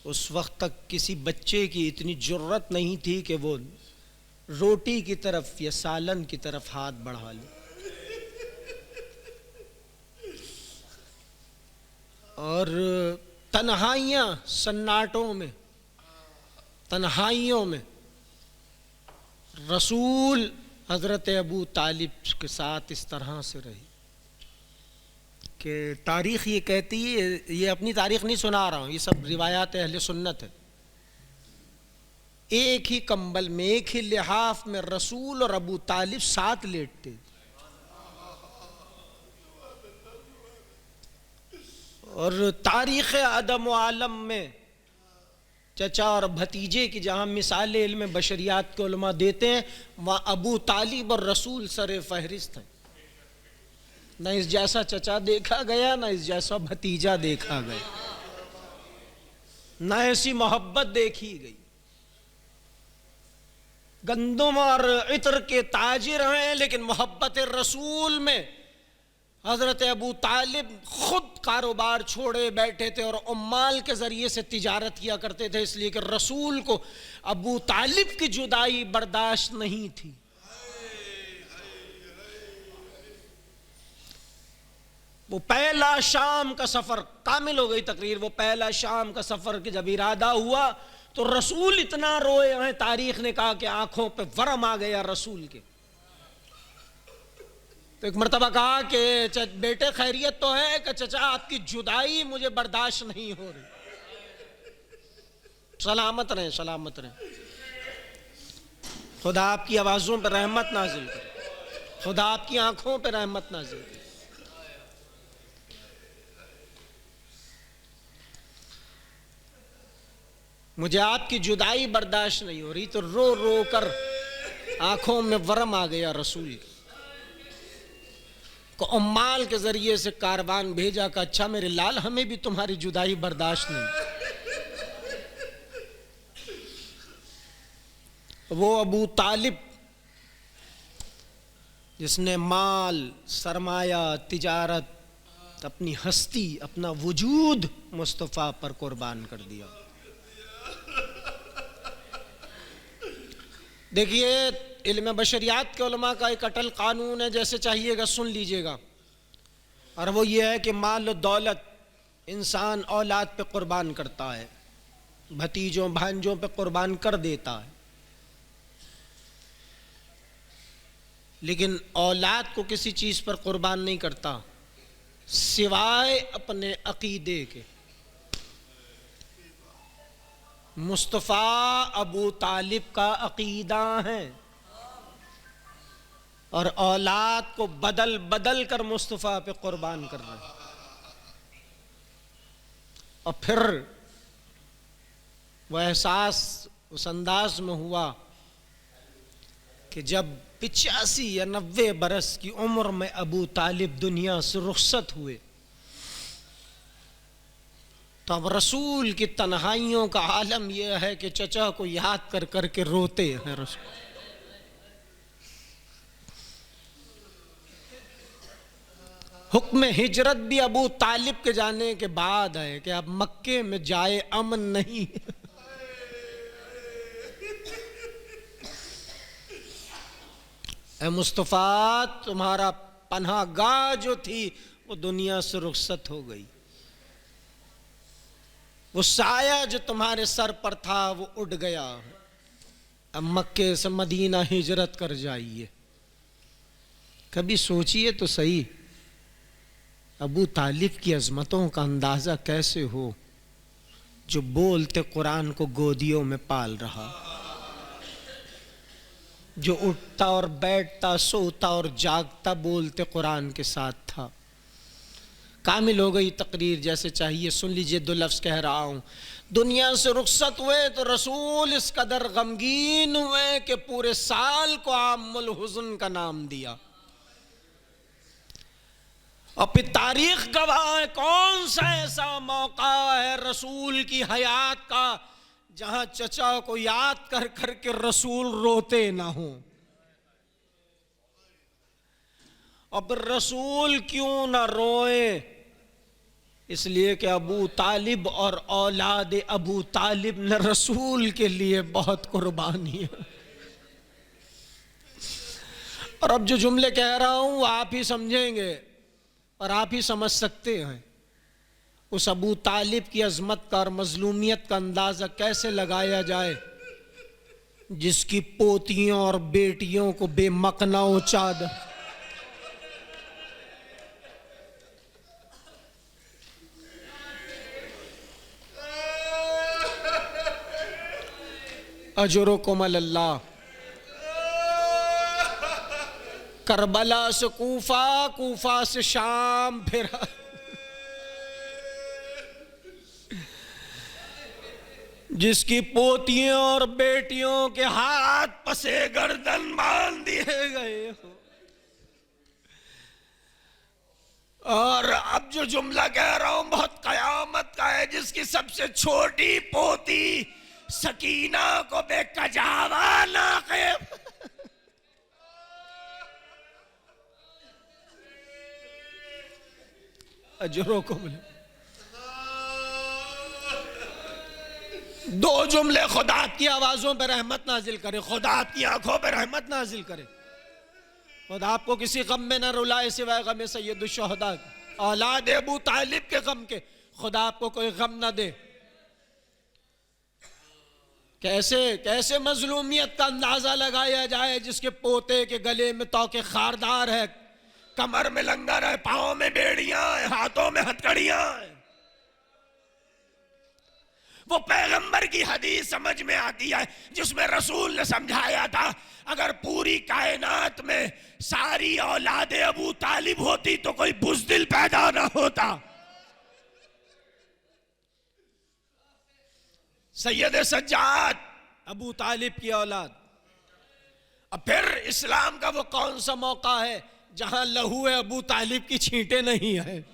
उस वक्त तक किसी बच्चे की इतनी जुर्रत नहीं थी कि वो रोटी की तरफ या सालन की तरफ हाथ बढ़ा ले। और तन्हाइयाँ सन्नाटों में, तन्हाइयों में रसूल हज़रत अबू तालिब के साथ इस तरह से रही कि तारीख़ ये कहती है, ये अपनी तारीख़ नहीं सुना रहा हूँ, ये सब रिवायात अहले सुन्नत है। एक ही कंबल में, एक ही लिहाफ में रसूल और अबू तालिब साथ लेटते। और तारीख़ अदम व आलम में चचा और भतीजे की जहाँ मिसाल इल्म बशरियात के उलमा देते हैं, वहाँ अबू तालिब और रसूल सर फहरिस्त हैं। न इस जैसा चचा देखा गया, न इस जैसा भतीजा देखा गया, न ऐसी मोहब्बत देखी गई। गंदम और इत्र के ताजिर हैं, लेकिन मोहब्बत रसूल में हजरत अबू तालिब खुद कारोबार छोड़े बैठे थे और उम्माल के जरिए से तिजारत किया करते थे, इसलिए कि रसूल को अबू तालिब की जुदाई बर्दाश्त नहीं थी। वो पहला शाम का सफर, कामिल हो गई तकरीर, वो पहला शाम का सफर के जब इरादा हुआ तो रसूल इतना रोए हैं, तारीख ने कहा कि आंखों पे वरम आ गया रसूल के। तो एक मरतबा कहा कि बेटे खैरियत तो है? कि चचा आपकी जुदाई मुझे बर्दाश्त नहीं हो रही। सलामत रहे, सलामत रहे। खुदा आपकी आवाज़ों पर रहमत नाजिल करे, खुदा आपकी आंखों पर रहमत नाजिल करे। मुझे आपकी जुदाई बर्दाश्त नहीं हो रही। तो रो रो कर आंखों में वरम आ गया रसूल को। उम्माल के जरिए से कारवान भेजा कि अच्छा मेरे लाल, हमें भी तुम्हारी जुदाई बर्दाश्त नहीं। वो अबू तालिब जिसने माल, सरमाया, तिजारत, अपनी हस्ती, अपना वजूद मुस्तफ़ा पर कुर्बान कर दिया। देखिए, इल्म बशरियात के उलमा का एक अटल कानून है, जैसे चाहिएगा सुन लीजिएगा, और वो ये है कि माल और दौलत इंसान औलाद पे कुर्बान करता है, भतीजों भांजों पे कुर्बान कर देता है, लेकिन औलाद को किसी चीज़ पर कुर्बान नहीं करता सिवाय अपने अकीदे के। मुस्तफ़ा अबू तालिब का अकीदा है और औलाद को बदल बदल कर मुस्तफ़ा पे कुर्बान कर रहे हैं। और फिर वह एहसास उस अंदाज में हुआ कि जब 85 या 90 बरस की उम्र में अबू तालिब दुनिया से रुखसत हुए, तो अब रसूल की तन्हाइयों का आलम यह है कि चचा को याद कर कर के रोते हैं रसूल। हुक्म हिजरत भी अबू तालिब के जाने के बाद है कि अब मक्के में जाए अमन नहीं। मुस्तफ़ा, तुम्हारा पनाहगाह जो थी वो दुनिया से रुखसत हो गई, वो साया जो तुम्हारे सर पर था वो उड़ गया। अब मक्के से मदीना हिजरत कर जाइए। कभी सोचिए तो सही, अबू तालिब की अजमतों का अंदाज़ा कैसे हो, जो बोलते कुरान को गोदियों में पाल रहा, जो उठता और बैठता, सोता और जागता बोलते कुरान के साथ था। कामिल हो गई तकरीर, जैसे चाहिए सुन लीजिए। 2 लफ्ज़ कह रहा हूँ। दुनिया से रुखसत हुए तो रसूल इस कदर गमगीन हुए कि पूरे साल को आमुल हुज़्न का नाम दिया। और फिर तारीख गवाह है, कौन सा ऐसा मौका है रसूल की हयात का जहां चचा को याद कर कर के रसूल रोते ना हो। अब रसूल क्यों ना रोए? इसलिए कि अबू तालिब और औलाद अबू तालिब ने रसूल के लिए बहुत कुर्बानी है। और अब जो जुमले कह रहा हूं आप ही समझेंगे और आप ही समझ सकते हैं उस अबू तालिब की अजमत का और मजलूमियत का अंदाज़ा कैसे लगाया जाए, जिसकी पोतियों और बेटियों को बेमकनाओ चादर, अजरुकुम अल्लाह, करबला से कूफा, कूफा से शाम, फिर जिसकी पोतियों और बेटियों के हाथ पसे गर्दन बांध दिए गए हो। और अब जो जुमला कह रहा हूं बहुत कयामत का है, जिसकी सबसे छोटी पोती सकीना को बेकजावा नाक़िब अजरों को मिले। दो जुमले, खुदा आपकी आवाजों पर रहमत नाजिल करे, खुदा आपकी आंखों पर रहमत नाजिल करे, खुदा आपको किसी गम में न रुलाए सिवाय गम सैयदुश शुहदा, औलाद अबू तालिब के गम के, खुदा आपको कोई गम न दे। कैसे कैसे मजलूमियत का अंदाजा लगाया जाए, जिसके पोते के गले में तौके खारदार है, कमर में लंगर है, पांव में बेड़ियां है, हाथों में हथकड़ियां है। वो पैगंबर की हदीस समझ में आती है जिसमें रसूल ने समझाया था, अगर पूरी कायनात में सारी औलादे अबू तालिब होती तो कोई बुज़दिल पैदा ना होता। सैयद सज्जाद अबू तालिब की औलाद। अब फिर इस्लाम का वो कौन सा मौका है जहां लहू अबू तालिब की छींटे नहीं है।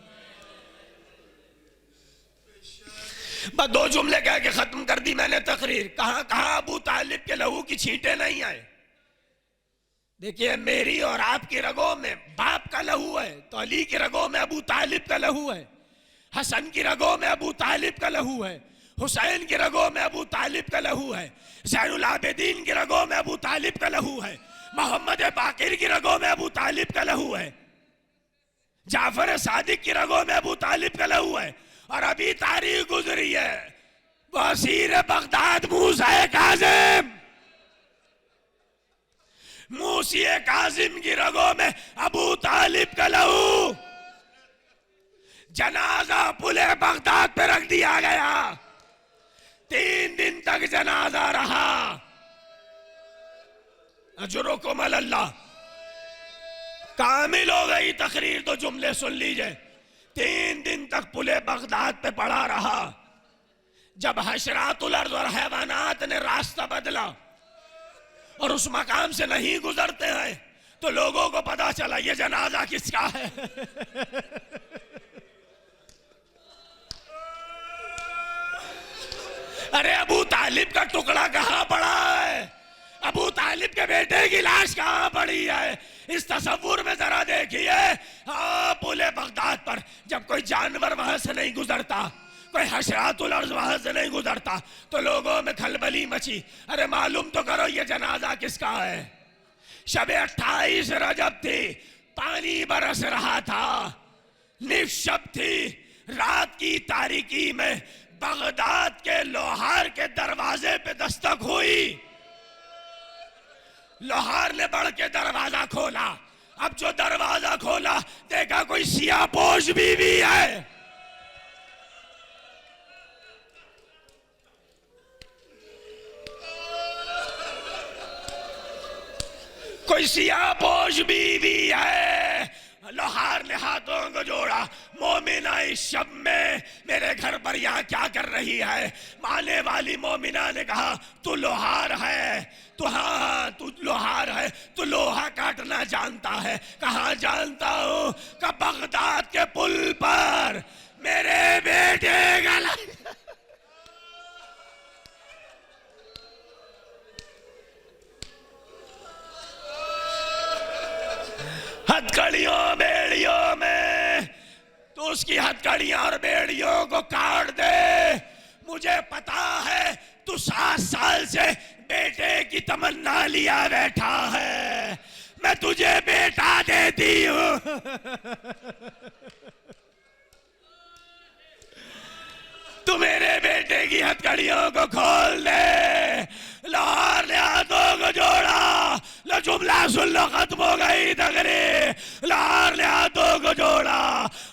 बस दो जुमले कह के खत्म कर दी मैंने तकरीर। कहां कहां अबू तालिब के लहू की छींटे नहीं आए। देखिए, मेरी और आपकी रगों में बाप का लहू है तो अली की रगों में अबू तालिब का लहू है, हसन की रगों में अबू तालिब का लहू है, हुसैन की रगों में अबू तालिब का लहू है, ज़ैनुल आबिदीन की रगों में अबू तालिब का लहू है, मोहम्मद बाकिर की रगों में अबू तालिब का लहू है, जाफर सादिक की रगों में अबू तालिब का लहू है। और अभी तारीख गुजरी है, वसीर बगदाद मूसा काजिम, मूसी काजिम की रगों में अबू तालिब का लहू। जनाजा पुले बगदाद पे रख दिया गया, 3 दिन तक जनाजा रहा। अजरुकुम अल्लाह। कामिल हो गई तकरीर तो जुमले सुन लीजिए। 3 दिन तक पुले बगदाद पे पड़ा रहा। जब हशरातुल अर्ज़ और हैवानात ने रास्ता बदला और उस मकाम से नहीं गुजरते हैं तो लोगों को पता चला ये जनाजा किसका है। अरे अबू तालिब का टुकड़ा कहां पड़ा है, अबू तालिब के बेटे की लाश कहां पड़ी है। इस तस्वुर में जरा देखिए, हाँ पुले बगदाद पर जब कोई जानवर वहां से नहीं गुजरता, कोई हशरातुल अर्ज़ वहां से नहीं गुजरता तो लोगों में खलबली मची। अरे मालूम तो करो ये जनाजा किसका है। शब 28 रजब थी, पानी बरस रहा था, निशब थी, रात की तारीकी में बगदाद के लोहार के दरवाजे पे दस्तक हुई। लोहार ने बढ़ के दरवाजा खोला। अब जो दरवाजा खोला देखा कोई सियापोश बीवी है। कोई सियापोश बीवी है। लोहार ने हाथों को जोड़ा, मोमिना इस शब में मेरे घर पर यहाँ क्या कर रही है। माने वाली मोमिना ने कहा तू लोहार है, तू हाँ तू लोहार है, तू लोहा काटना जानता है। कहाँ जानता हूँ, का बगदाद के पुल पर मेरे बेटे गला। हथकड़ियों बेड़ियों में तो उसकी हथकड़ियां और बेड़ियों को काट दे। मुझे पता है तू 7 साल से बेटे की तमन्ना लिया बैठा है, मैं तुझे बेटा देती हूं। तू मेरे बेटे की हथकड़ियों को खोल दे। लोहार ने हाथों को जोड़ा। लो जुमला सुन लो, खत्म हो गई तकरीर। लोहार ने हाथों को जोड़ा।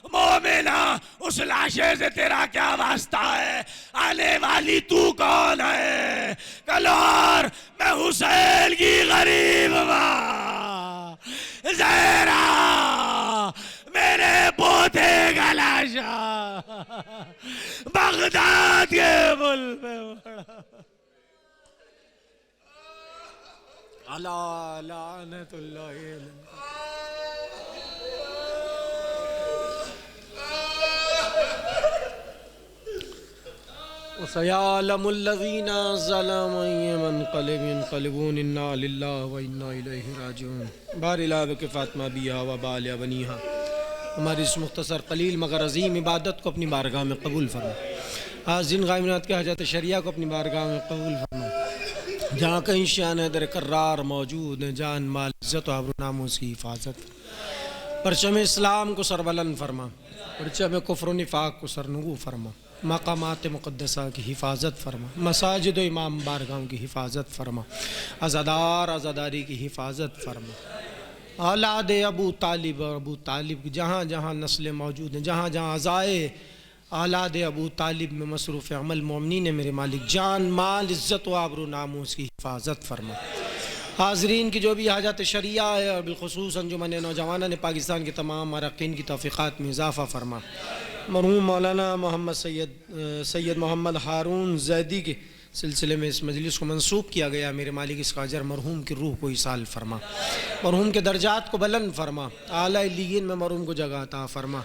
मोमिना उस लाशे से तेरा क्या वास्ता है, आने वाली तू कौन है। लोहार मैं हुसैन की गरीब माँ ज़हरा मेरे पोते का लाशा बगदाद के गुल पे पड़ा। अला लानतुल्लाह सयालमुल्लज़ीना ज़लमू यनक़लिबून इन्ना लिल्लाहि व इन्ना इलैहि राजिऊन। बारिलाब के फ़ातिमा बिया व बालिया बनीहा, हमारी इस मुख्तसर कलील मगर अज़ीम इबादत को अपनी बारगाह में कबूल फरमा। आज जिन गायनात के हजरत शरिया को अपनी बारगाह में कबूल फरमा। जहाँ कहीं शान दर कर्रार मौजूद है, जान माल इज़्ज़त व आबरूनामों की हिफाजत, परचम इस्लाम को सरबलंद फरमा, परचम कुफ्र व निफाक को सरनगू फरमा, मकामात मुक़द्दसा की हिफाजत फरमा, मसाजिद व इमाम बारगाहों की हिफाजत फरमा, अज़ादार अज़ादारी की हिफाजत फरमा। औलाद अबू तालिब और अबू तालिब की जहाँ जहाँ नस्लें मौजूद हैं, जहाँ जहाँ अज़ाए औलाद अबू तालिब में मसरूफ़ अमल मोमिनीन ने मेरे मालिक जान माल इज़्ज़त व आबरू नामूस की हिफाजत फरमा। हाज़रीन की जो भी हाजत शरिया है और बिलख़ुसूस अंजुमन नौजवाना ने पाकिस्तान के तमाम अरक़ीन की तौफ़ीक़ात में इज़ाफ़ा फरमा। मरहूम मौलाना मोहम्मद सैयद मोहम्मद हारून ज़ैदी के सिलसिले में इस मजलिस को मंसूब किया गया, मेरे मालिक इसका अजर मरहूम की रूह को इसाल फरमा, मरहूम के दर्जात को बुलंद फरमा, आला इल्लियीन में मरहूम को जगह अता फरमा,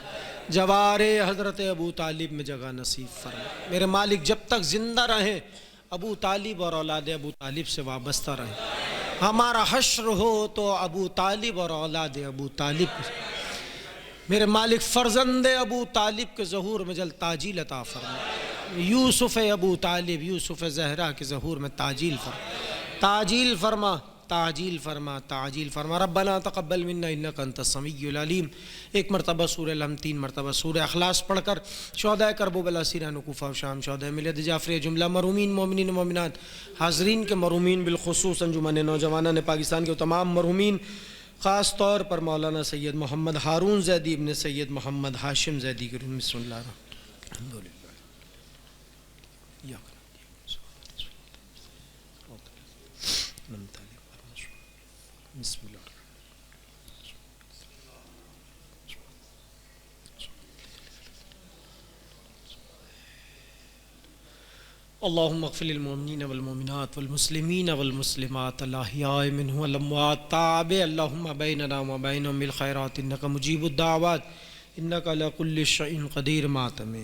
जवारे हज़रत अबू तालिब में जगह नसीब फरमा। मेरे मालिक जब तक ज़िंदा रहें अबू तालिब और औलाद अबू तालिब से वाबस्ता रहें। हमारा हश्र हो तो अबू तालिब और औलाद अबू तालिब, मेरे मालिक फ़र्जंद अबू तालिब के ज़हूर में जल ताजील अता फरमा। यूसुफ़ अबू तालिब यूसुफ़ ज़हरा के ज़हूर में ताजील फरमा, ताजील फरमा, ताजील फरमा, ताजील फरमा। रब्बना तक़ब्बल मिन्ना इन्नका अंतस समीउल अलीम। एक मरतबा सूरह अलहम, 3 मरतबा सूरह अखलास पढ़कर शोहदाए करबला सीरान कूफा व शाम, शोहदाए मिलद जाफ़र, जुमला मरहूमीन मोमिनीन मोमिनात, हाज़रीन के मरहूमीन बिलख़ुसूस अंजुमन नौजवाना ने पाकिस्तान के तमाम मरहूमीन, ख़ास तौर पर मौलाना सैयद मोहम्मद हारून ज़ैदी इब्न सैयद मोहम्मद हाशिम ज़ैदी के बिस्मिल्लाह अल्लाहुम्मा अग़फ़िर लिल मोमिनीन वल मोमिनात वल मुस्लिमीन वल मुस्लिमात अल अहयाए मिनहुम वल अम्वात ताबे अल्लाहुम्मा बैनना व बैनहुम बिल खैरात इन्नका मुजीबुद दाअवात इन्नका अला कुल्लि शैइन क़दीर मातमे।